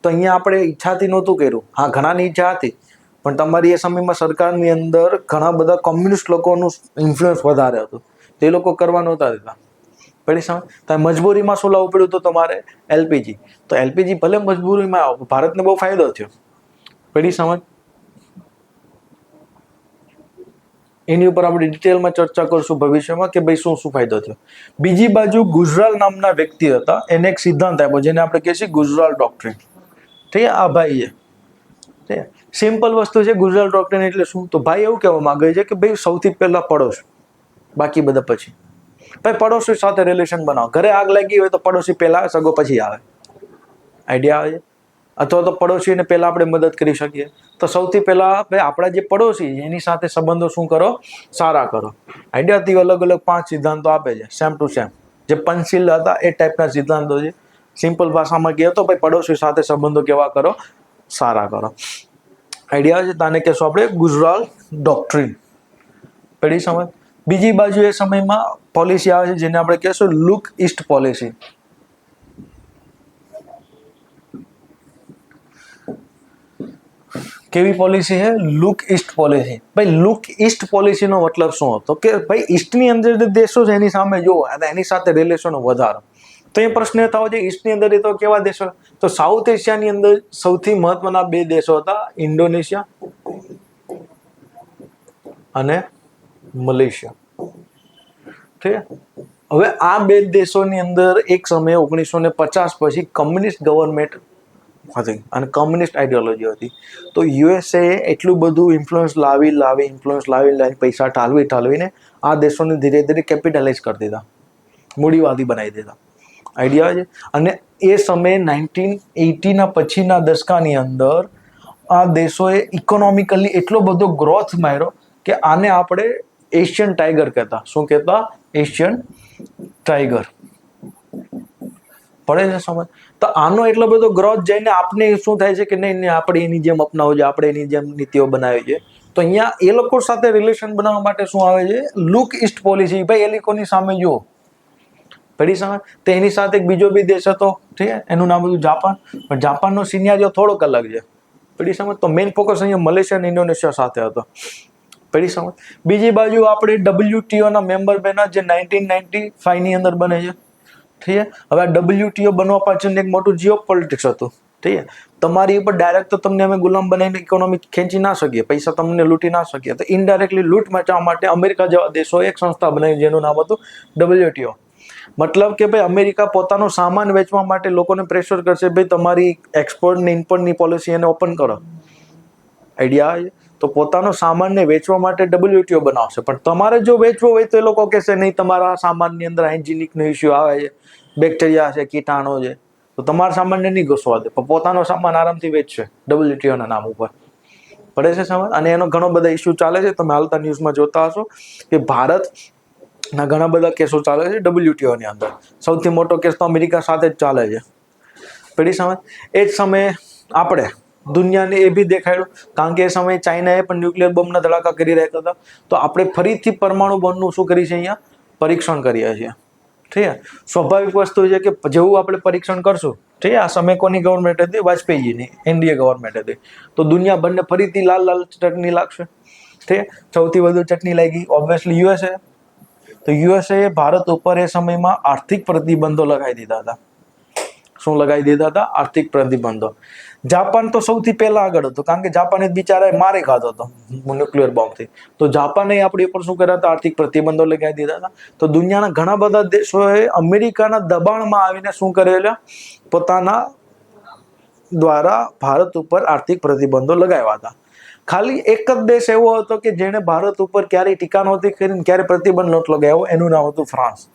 [SPEAKER 1] તો અહીંયા આપણે ઈચ્છાથી નહોતું કર્યું. હા, ઘણાની ઈચ્છા હતી, પણ તમારી એ સમયમાં સરકારની અંદર ઘણા બધા કોમ્યુનિસ્ટ લોકોનું ઇન્ફ્લુઅન્સ વધારે હતું, તે લોકો કરવા નહોતા દેતા. પેલી સમજ? તો મજબૂરીમાં શું લાવવું પડ્યું? તો તમારે એલપીજી. તો એલપીજી ભલે મજબૂરીમાં આવો, ભારતને બહુ ફાયદો થયો. પેલી સમજ? એની ઉપર આપણે ડિટેલમાં ચર્ચા કરશું ભવિષ્યમાં કે ભાઈ શું શું ફાયદો થયો. બીજી બાજુ ગુજરાલ નામના વ્યક્તિ હતા, એને એક સિદ્ધાંત આપ્યો જેને આપણે કહીએ છીએ ગુજરાલ ડોક્ટ્રિન. ઠીક. આ ભાઈ છે, સિમ્પલ વસ્તુ છે. ગુજરાલ ડોક્ટ્રિન એટલે શું? તો ભાઈ એવું કહેવા માંગે છે કે ભાઈ સૌથી પહેલા પડોશ, બાકી બધા પછી. ભાઈ પડોશી સાથે રિલેશન બનાવો. ઘરે આગ લાગી હોય તો પડોશી પહેલા, સગો પછી આવે. આઈડિયા આવે છે? અથવા તો પડોશીને પહેલા આપણે મદદ કરી શકીએ. તો સૌથી પહેલા ભાઈ આપણા જે પડોશી એની સાથે સંબંધો શું કરો? સારા કરો. આઈડિયાથી અલગ અલગ 5 સિદ્ધાંતો આપે છે, સેમ ટુ સેમ. જે પંચશીલ હતા એ ટાઈપના સિદ્ધાંતો છે. સિમ્પલ ભાષામાં કહે તો ભાઈ પડોશી સાથે સંબંધો કેવા કરો? સારા કરો. આઈડિયા છે? તાને કહેશું આપણે ગુજરાલ ડોક્ટ્રિન. પેઢી સમજ? બીજી બાજુ એ સમયમાં પોલિસી આવે છે જેને આપણે કહેશું લુક ઈસ્ટ પોલિસી. કેવી પોલિસી છે? Look East policy. ભાઈ લુક ઈસ્ટ પોલિસીનો મતલબ શું હતો? કે ભાઈ ઈસ્ટની અંદર જે દેશો છે એની સામે જોવો અને એની સાથે રિલેશનો વધારો. તો એ પ્રશ્ન એ થયો છે ઈસ્ટની અંદર એ તો કેવા દેશો? તો સાઉથ એશિયાની અંદર સૌથી મહત્વના 2 દેશો હતા, ઇન્ડોનેશિયા અને મલેશિયા. ઠીક. હવે આ 2 દેશોની અંદર એક સમયે 1950 પછી કમ્યુનિસ્ટ ગવર્મેન્ટ હતી અને કમ્યુનિસ્ટ આઈડિયોલોજી હતી. તો યુએસએ એટલું બધું ઇન્ફ્લુઅન્સ લાવી પૈસા ઠાલવીને આ દેશોને ધીરે ધીરે કેપિટલાઇઝ કરી દીધા, મૂડીવાદી બનાવી દીધા. આઈડિયા છે. અને એ સમયે 1980ના પછીના દશકાની અંદર આ દેશોએ ઇકોનોમિકલી એટલો બધો ગ્રોથ માર્યો કે આને આપણે એશિયન ટાઈગર કહેતા. શું કહેતા? Asian tiger. પડે છે સમજ? તો આનો એટલો બધો ગ્રોથ જઈને આપને શું થાય છે કે નહીં આપણે એની જેમ અપનાવવું છે, આપણે એની જેમ નીતિઓ બનાવી છે. તો અહીંયા એ લોકો સાથે રિલેશન બનાવવા માટે શું આવે છે? Look East policy. ભાઈ એ લોકોની સામે જુઓ. પડી સમજ? તો એની સાથે એક બીજો બી દેશ હતો, ઠીક છે, એનું નામ હતું જાપાન. પણ જાપાનનો સિનેરિયો થોડોક અલગ છે. પડી સમજ? તો મેઇન ફોકસ અહીંયા મલેશિયા અને ઇન્ડોનેશિયા સાથે હતો. પડી સમજ? બીજી બાજુ આપણે WTO ના મેમ્બર બન્યા, જે 1995 ની અંદર બને છે. ઠીક છે. હવે આ WTO બનવા પાછળ એક મોટું જીઓ પોલિટિક્સ હતું. ઠીક છે. તમારી ઉપર ડાયરેક્ટ તો તમને અમે ગુલામ બનાવીને ઇકોનોમી ખેંચી ના શકીએ, પૈસા તમને લૂંટી ના શકીએ. તો ઇનડાયરેક્ટલી લૂંટ મચાવવા માટે અમેરિકા જેવા દેશોએ એક સંસ્થા બનાવી જેનું નામ હતું WTO. મતલબ કે ભાઈ અમેરિકા પોતાનો સામાન વેચવા માટે લોકોને પ્રેશર કરશે, ભાઈ તમારી એક્સપોર્ટ ને ઇમ્પોર્ટની પોલિસી એને ઓપન કરો. આઈડિયા આવે? તો પોતાનો સામાનને વેચવા માટે WTO બનાવશે. પણ તમારે જો વેચવો હોય તો એ લોકો કહેશે નહીં, તમારા સામાનની અંદર હાઇજિનિકનો ઇસ્યુ આવે છે, બેક્ટેરિયા છે, કીટાણુ છે, તો તમારા સામાનને નહીં ઘૂસવા દે. પણ પોતાનો સામાન આરામથી વેચશે WTO ના નામ ઉપર. પડે છે સમજ? અને એનો ઘણો બધા ઇસ્યુ ચાલે છે. તમે હાલતા ન્યૂઝમાં જોતા હશો કે ભારતના ઘણા બધા કેસો ચાલે છે WTO ની અંદર. સૌથી મોટો કેસ તો અમેરિકા સાથે જ ચાલે છે. પડી સમજ? એ જ સમયે આપણે દુનિયાને એ બી દેખાડ્યું, કારણ કે એ સમયે ચાઇનાએ પણ ન્યુક્લિયર બોમ્બના ધડાકા કરી રહ્યા હતા. તો આપણે ફરીથી પરમાણુ બોમ્બનું શું કરીએ છીએ? અહીંયા પરીક્ષણ કરીએ છીએ. ઠીક છે. સ્વાભાવિક વસ્તુ છે કે જેવું આપણે પરીક્ષણ કરશું, ઠીક છે, આ સમય કોની ગવર્મેન્ટ હતી? વાજપેયીજીની, એનડીએ ગવર્મેન્ટ હતી. તો દુનિયાભરને ફરીથી લાલ લાલ ચટણી લાગશે. ઠીક છે. સૌથી વધુ ચટણી લાગી ઓબ્વિયસલી યુએસએ. તો યુએસએ ભારત ઉપર એ સમયમાં આર્થિક પ્રતિબંધો લગાવી દીધા હતા. શું લગાવી દીધા હતા? આર્થિક પ્રતિબંધો. જાપાન તો સૌથી પહેલા આગળ હતું, કારણ કે જાપાને બિચારાએ મારે ખાધો હતો ન્યુક્લિયર બોમ્બથી. તો જાપાને આપણી ઉપર શું કર્યા હતા? આર્થિક પ્રતિબંધો લગાવી દીધા હતા. તો દુનિયાના ઘણા બધા દેશોએ અમેરિકાના દબાણમાં આવીને શું કરેલા? પોતાના દ્વારા ભારત ઉપર આર્થિક પ્રતિબંધો લગાવ્યા હતા. ખાલી એક જ દેશ એવો હતો કે જેણે ભારત ઉપર ક્યારેય ટીકા નહોતી કરીને ક્યારે પ્રતિબંધ નહોતો લગાવ્યો. એનું નામ હતું ફ્રાન્સ.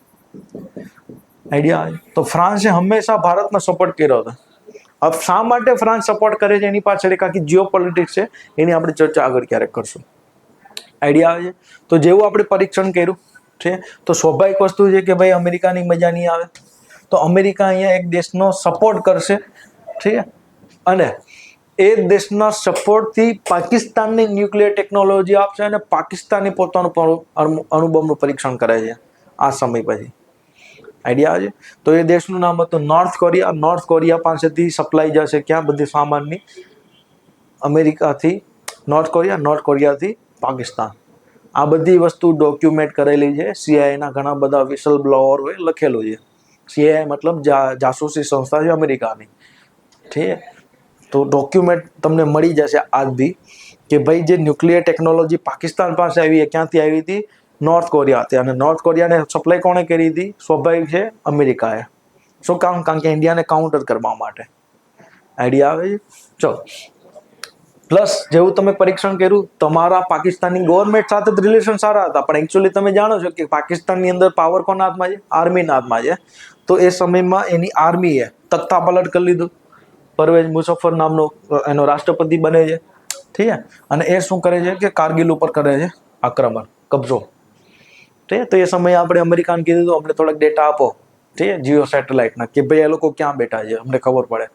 [SPEAKER 1] આઈડિયા? તો ફ્રાન્સે હંમેશા ભારતનો સપોર્ટ કર્યો હતો. હવે શા માટે ફ્રાન્સ સપોર્ટ કરે છે એની પાછળ એક આખી જીઓ પોલિટિક્સ છે, એની આપણે ચર્ચા આગળ ક્યારેક કરશું. આઈડિયા આવે છે? તો જેવું આપણે પરીક્ષણ કર્યું છે, તો સ્વાભાવિક વસ્તુ છે કે ભાઈ અમેરિકાની મજા નહીં આવે. તો અમેરિકા અહીંયા એક દેશનો સપોર્ટ કરશે. ઠીક છે. અને એ દેશના સપોર્ટથી પાકિસ્તાનની ન્યુક્લિયર ટેકનોલોજી આપશે અને પાકિસ્તાની પોતાનું અણુબોમ્બનું પરીક્ષણ કરે છે આ સમય પછી. આઈડિયા આવે છે? તો એ દેશનું નામ હતું નોર્થ કોરિયા. નોર્થ કોરિયા પાસેથી સપ્લાય જશે ક્યાં? બધી સામાનની અમેરિકાથી નોર્થ કોરિયા, નોર્થ કોરિયાથી પાકિસ્તાન. આ બધી વસ્તુ ડોક્યુમેન્ટ કરેલી છે. સીઆઈએના ઘણા બધા વિસલ બ્લોઅરોએ લખેલું છે. સીઆઈએ મતલબ જાસૂસી સંસ્થા છે અમેરિકાની. ઠીક છે. તો ડોક્યુમેન્ટ તમને મળી જશે આજ બી કે ભાઈ જે ન્યુક્લિયર ટેકનોલોજી પાકિસ્તાન પાસે આવી ક્યાંથી આવી હતી? નોર્થ કોરિયાથી. અને નોર્થ કોરિયાને સપ્લાય કોણે કરી હતી? સ્વાભાવિક છે અમેરિકાએ. શું કામ? કારણ કે ઇન્ડિયાને કાઉન્ટર કરવા માટે. આઈડિયા આવે છે? ચલો. પ્લસ જેવું તમે પરીક્ષણ કર્યું, તમારા પાકિસ્તાનની ગવર્મેન્ટ સાથે જ રિલેશન સારા હતા, પણ એકચ્યુઅલી તમે જાણો છો કે પાકિસ્તાનની અંદર પાવર કોના હાથમાં છે? આર્મીના હાથમાં છે. તો એ સમયમાં એની આર્મીએ તખ્તા પલટ કરી લીધું. પરવેઝ મુશર્રફ નામનો એનો રાષ્ટ્રપતિ બને છે. ઠીક છે. અને એ શું કરે છે કે કારગિલ ઉપર કરે છે આક્રમણ, કબજો. ઠીક છે. તો એ સમયે આપણે અમેરિકાને કીધું હતું અમને થોડાક ડેટા આપો, ઠીક છે, જીઓ સેટેલાઇટના, કે ભાઈ એ લોકો ક્યાં બેઠા છે અમને ખબર પડે.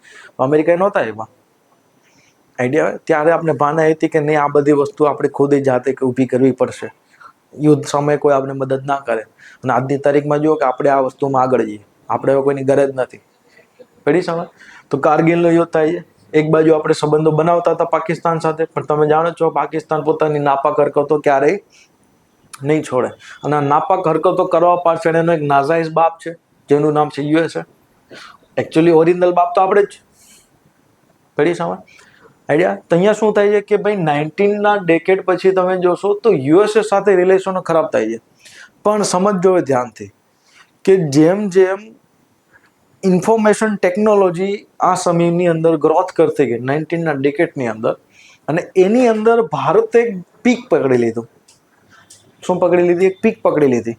[SPEAKER 1] અમેરિકા નહોતા એમાં. આઈડિયા? ત્યારે આપણે ભાન આવી હતી કે નહીં, આ બધી વસ્તુ આપણે ખુદ જાતે ઊભી કરવી પડશે. યુદ્ધ સમયે કોઈ આપણે મદદ ના કરે. અને આજની તારીખમાં જુઓ કે આપણે આ વસ્તુમાં આગળ જઈએ, આપણે હવે કોઈની ગરજ નથી. પડી સમજ? તો કારગિલનો યુદ્ધ થાય છે. એક બાજુ આપણે સંબંધો બનાવતા હતા પાકિસ્તાન સાથે, પણ તમે જાણો છો પાકિસ્તાન પોતાની નાપાક હરકતો ક્યારેય નહીં છોડે. અને આ નાપાક હરકતો કરવા પાછળ એનો એક નાજાયઝ બાપ છે જેનું નામ છે યુએસએ. એકચ્યુઅલી ઓરિજિનલ બાપ તો આપણે જ. પડી સમજ? આઈડિયા? તો અહીંયા શું થાય છે કે ભાઈ 19ના ડેકેડ પછી તમે જોશો તો યુએસએ સાથે રિલેશનો ખરાબ થાય છે. પણ સમજજો ધ્યાનથી કે જેમ જેમ ઇન્ફોર્મેશન ટેકનોલોજી આ સમયની અંદર ગ્રોથ કરતી ગઈ 19ના ડેકેડની અંદર, અને એની અંદર ભારતે એક પીક પકડી લીધું. શું પકડી લીધી? એક પીક પકડી લીધી.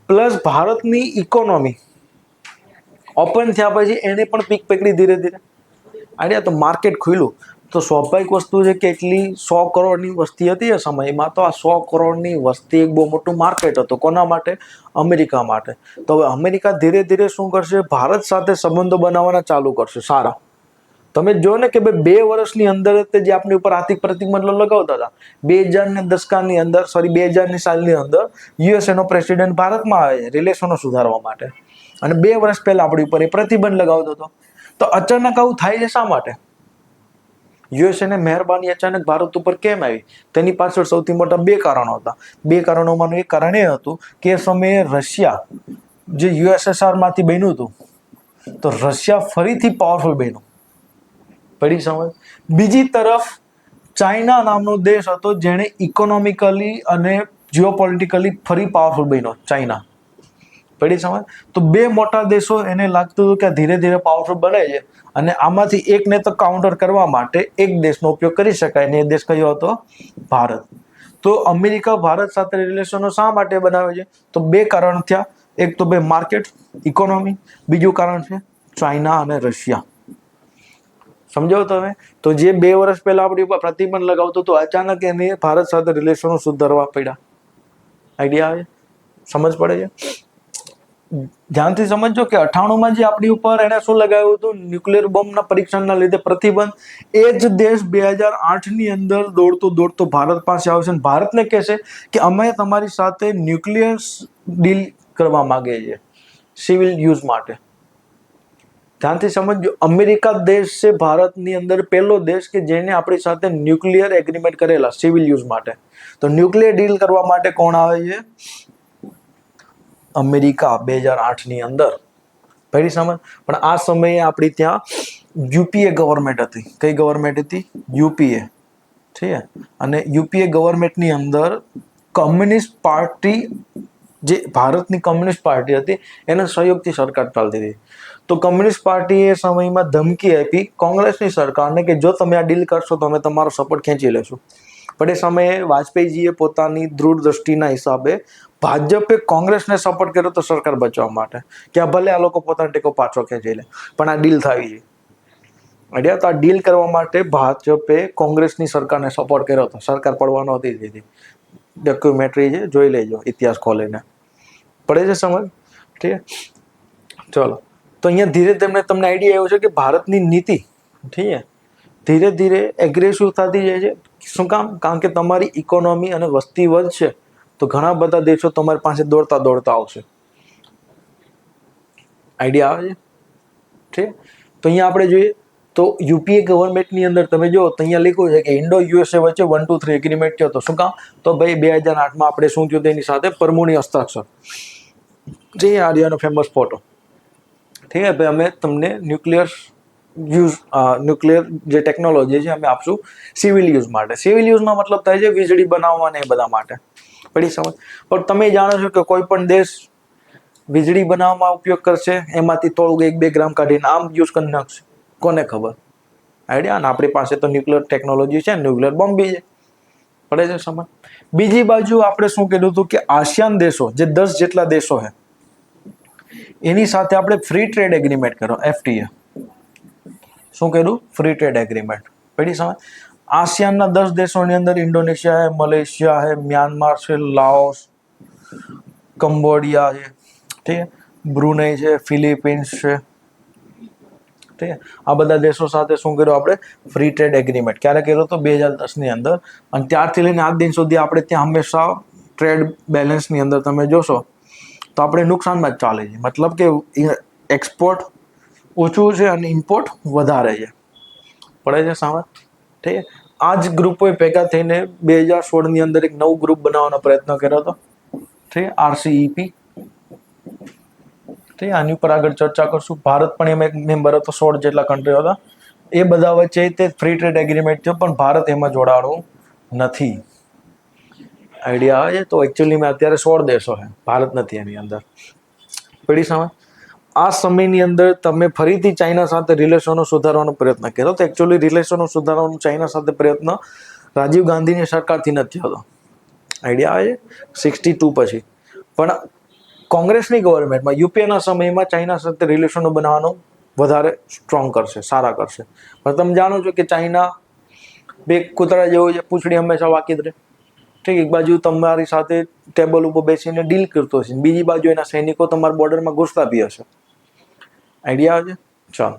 [SPEAKER 1] પ્લસ ભારતની ઇકોનોમી ઓપન થયા પછી એને પણ પીક પકડી ધીરે ધીરે આઈડિયા. તો માર્કેટ ખુલ્યું તો સ્વાભાવિક વસ્તુ છે કે એટલી 100 કરોડની વસ્તી હતી એ સમયમાં, તો આ 100 કરોડની વસ્તી એક બહુ મોટું માર્કેટ હતું. કોના માટે? અમેરિકા માટે. તો હવે અમેરિકા ધીરે ધીરે શું કરશે? ભારત સાથે સંબંધો બનાવવાના ચાલુ કરશે સારા. તમે જો ને કે ભાઈ 2 વર્ષની અંદર જ જે આપણી ઉપર આર્થિક પ્રતિબંધ લગાવતા હતા, 2000 દશકાની અંદર, 2000ની સાલની અંદર યુએસએ નો પ્રેસિડેન્ટ ભારતમાં આવે રિલેશનો સુધારવા માટે, અને 2 વર્ષ પહેલા આપણી ઉપર એ પ્રતિબંધ લગાવતો હતો. તો અચાનક આવું થાય છે શા માટે? યુએસએ ને મહેરબાની અચાનક ભારત ઉપર કેમ આવી? તેની પાછળ સૌથી મોટા 2 કારણો હતા. 2 કારણોમાંનું એક કારણ એ હતું કે એ સમયે રશિયા જે યુએસએસઆર માંથી બન્યું હતું, તો રશિયા ફરીથી પાવરફુલ બન્યું. પડી સમજ? બીજી તરફ ચાઇના નામનો દેશ હતો જેણે ઇકોનોમિકલી અને જીઓપોલિટિકલી ફરી પાવરફુલ બન્યો, ચાઇના. પડી સમજ? તો 2 મોટા દેશો એને લાગતું હતું કે ધીરે ધીરે પાવરફુલ બને છે, અને આમાંથી એકને તો કાઉન્ટર કરવા માટે એક દેશનો ઉપયોગ કરી શકાય, અને એ દેશ કયો હતો? ભારત. તો અમેરિકા ભારત સાથે રિલેશનો શા માટે બનાવે છે? તો 2 કારણ થયા. એક તો ભાઈ માર્કેટ, ઇકોનોમી. બીજું કારણ છે ચાઇના અને રશિયા. સમજાવો તમે? તો જે 2 વર્ષ પહેલા આપણી ઉપર પ્રતિબંધ લગાવતો તો અચાનક એને ભારત સાથે રિલેશનો સુધારવા પડ્યા. આઈડિયા આવે? સમજ પડે છે? ધ્યાનથી સમજો કે 98માં જે આપણી ઉપર એને શું લગાવ્યું હતું? ન્યુક્લિયર બોમ્બના પરીક્ષણના લીધે પ્રતિબંધ. એ જ દેશ 2008ની અંદર દોડતો ભારત પાસે આવશે અને ભારતને કહેશે કે અમે તમારી સાથે ન્યુક્લિયર ડીલ કરવા માંગે છે સિવિલ યુઝ માટે. ધ્યાનથી સમજો, અમેરિકા દેશ છે ભારતની અંદર પહેલો દેશ કે જેને આપણી સાથે ન્યુક્લિયર એગ્રીમેન્ટ કરેલા સિવિલ યુઝ માટે. તો ન્યુક્લિયર ડીલ કરવા માટે કોણ આવે છે? અમેરિકા 2008ની અંદર. પહેલી સમજ? પણ આ સમયે આપણી ત્યાં યુપીએ ગવર્મેન્ટ હતી. કઈ ગવર્મેન્ટ હતી? યુપીએ. ઠીક છે? અને યુપીએ ગવર્મેન્ટની અંદર કમ્યુનિસ્ટ પાર્ટી, જે ભારતની કમ્યુનિસ્ટ પાર્ટી હતી, એના સહયોગથી સરકાર ચાલતી હતી. તો કમ્યુનિસ્ટ પાર્ટીએ એ સમયમાં ધમકી આપી કોંગ્રેસની સરકારને કે જો તમે આ ડીલ કરશો તો અમે તમારો સપોર્ટ ખેંચી લેશું. પણ એ સમયે વાજપેયીજીએ પોતાની દૂરદ્રષ્ટિના હિસાબે ભાજપે કોંગ્રેસને સપોર્ટ કર્યો તો સરકાર બચવા માટે, કે આ ભલે આ લોકો પોતાનો ટેકો પાછો ખેંચી લે, પણ આ ડીલ થવી છે. આઈડિયા? તો આ ડીલ કરવા માટે ભાજપે કોંગ્રેસની સરકારને સપોર્ટ કર્યો હતો. સરકાર પડવાનો હતી દીધી. ડોક્યુમેન્ટરી છે, જોઈ લેજો ઇતિહાસ ખોલીને. પડે છે સમજ? ઠીક છે? ચલો, તો અહીંયા ધીરે ધીરે તમને આઈડિયા આવ્યો છે કે ભારતની નીતિ, ઠીક છે, ધીરે ધીરે એગ્રેસિવ થતી જાય છે. શું કામ? કારણ કે તમારી ઇકોનોમી અને વસ્તી વધશે તો ઘણા બધા દેશો તમારી પાસે દોડતા આવશે. આઈડિયા આવે છે? ઠીક. તો અહીંયા આપણે જોઈએ તો યુપીએ ગવર્મેન્ટની અંદર તમે જો તો અહીંયા લખ્યું છે કે ઇન્ડો યુએસએ વચ્ચે 1, 2, 3 એગ્રીમેન્ટ થયો હતો. શું કામ? તો ભાઈ 2008માં આપણે શું થયું તેની સાથે પરમાણુ હસ્તાક્ષર. જે આર્યાનો ફેમસ ફોટો. ઠીક છે ભાઈ, અમે તમને ન્યુક્લિયર જે ટેકનોલોજી છે અમે આપશું સિવિલ યુઝ માટે. સિવિલ યુઝનો મતલબ થાય છે વીજળી બનાવવા ને એ બધા માટે. પડી સમજ? પણ તમે જાણો છો કે કોઈ પણ દેશ વીજળી બનાવવામાં ઉપયોગ કરશે, એમાંથી થોડુંક 1-2 ગ્રામ કાઢીને આમ યુઝ કરી નાખશે. કોને ખબર? આઈડિયા? અને આપણી પાસે તો ન્યુક્લિયર ટેકનોલોજી છે, ન્યુક્લિયર બોમ્બ બી છે. પડે છે સમજ? બીજી બાજુ આપણે શું કીધું હતું કે આસિયાન દેશો જે 10 જેટલા દેશો છે એની સાથે આપણે ફ્રી ટ્રેડ એગ્રીમેન્ટ કરો, FTA. શું કર્યું? Free trade agreement. પડી સમજ? આસિયાનના 10 દેશોની અંદર ઇન્ડોનેશિયા છે, મલેશિયા છે, મ્યાનમાર છે, લાઓસ, કંબોડિયા છે, ઠીક, બ્રુનેઈ છે, ફિલિપિન્સ છે, ઠીક. આ બધા દેશો સાથે શું કર્યું આપણે? Free trade agreement. ક્યારે કર્યો તો? 2010ની અંદર. અને ત્યારથી લઈને આજ દિન સુધી આપણે ત્યાં હંમેશા ટ્રેડ બેલેન્સની અંદર તમે જોશો તો આપણે નુકસાનમાં જ ચાલે છે. મતલબ કે એક્સપોર્ટ ઓછું છે અને ઇમ્પોર્ટ વધારે છે. પડે છે સામે? ઠીક. આ જ ગ્રુપોએ ભેગા થઈને 2016ની અંદર એક નવું ગ્રુપ બનાવવાનો પ્રયત્ન કર્યો હતો. ઠીક, RCEP. ઠીક, આની ઉપર આગળ ચર્ચા કરશું. ભારત પણ એમાં એક મેમ્બર હતો, 16 જેટલા કન્ટ્રીઓ હતા. એ બધા વચ્ચે તે ફ્રી ટ્રેડ એગ્રીમેન્ટ થયો, પણ ભારત એમાં જોડાણું નથી. આઈડિયા આવે છે? તો એકચ્યુઅલીમાં અત્યારે 16 દેશો છે, ભારત નથી એની અંદર. પડી સમજ? આ સમયની અંદર તમે ફરીથી ચાઇના સાથે રિલેશનો સુધારવાનો પ્રયત્ન કર્યો. તો એકચ્યુઅલી રિલેશનો સુધારવાનો ચાઇના સાથે પ્રયત્ન રાજીવ ગાંધીની સરકારથી નથી થતો. આઈડિયા આવે છે? 62 પછી. પણ કોંગ્રેસની ગવર્મેન્ટમાં યુપીએના સમયમાં ચાઇના સાથે રિલેશનો બનાવવાનો વધારે સ્ટ્રોંગ કરશે, સારા કરશે. પણ તમે જાણો છો કે ચાઇના બે કૂતરા જેવો છે, પૂંછડી હંમેશા વાકી જ રહે. ઠીક, એક બાજુ તમારી સાથે ટેબલ ઉપર બેસીને ડીલ કરતો હશે, બીજી બાજુ એના સૈનિકો તમારા બોર્ડરમાં ઘૂસતા બી હશે. આઈડિયા આવે છે? ચાલો,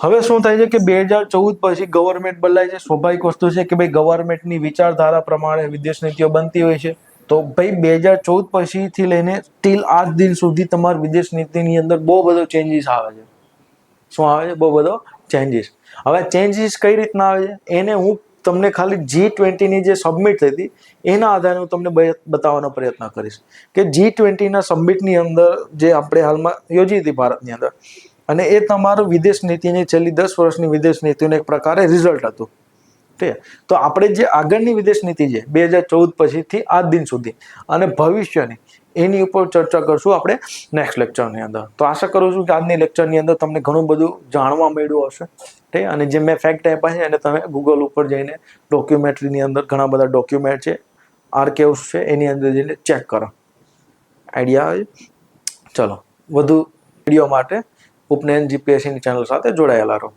[SPEAKER 1] હવે શું થાય છે કે 2014 પછી ગવર્મેન્ટ બદલાય છે. સ્વાભાવિક વસ્તુ છે કે ભાઈ ગવર્મેન્ટની વિચારધારા પ્રમાણે વિદેશ નીતિઓ બનતી હોય છે. તો ભાઈ 2014 પછીથી લઈને ટીલ આજ દિન સુધી તમારી વિદેશ નીતિની અંદર બહુ બધો ચેન્જીસ આવે છે. શું આવે છે? બહુ બધો ચેન્જીસ. હવે ચેન્જીસ કઈ રીતના આવે છે એને હું તમને ખાલી G20ની જે સબમિટ થઈ હતી એના આધારે હું તમને બતાવવાનો પ્રયત્ન કરીશ કે G20ના સબમિટની અંદર જે આપણે હાલમાં યોજી હતી ભારતની અંદર, અને એ તમારું વિદેશ નીતિની છેલ્લી 10 વર્ષની વિદેશ નીતિનું એક પ્રકારે રિઝલ્ટ હતું. ઠીક, તો આપણે જે આગળની વિદેશ નીતિ છે 2014 પછીથી આજ દિન સુધી અને ભવિષ્યની, એની ઉપર ચર્ચા કરશું આપણે નેક્સ્ટ લેક્ચરની અંદર. તો આશા કરું છું કે આજની લેક્ચરની અંદર તમને ઘણું બધું જાણવા મળ્યું હશે. ઠીક, અને જે મેં ફેક્ટ આપ્યા છે એને તમે ગૂગલ ઉપર જઈને ડોક્યુમેન્ટરીની અંદર ઘણા બધા ડોક્યુમેન્ટ છે, આર્કાઇવ્સ છે, એની અંદર જઈને ચેક કરો. આઈડિયા આવે? ચલો, વધુ વિડીયો માટે ઉપનયન જીપીએસસીની ચેનલ સાથે જોડાયેલા રહો.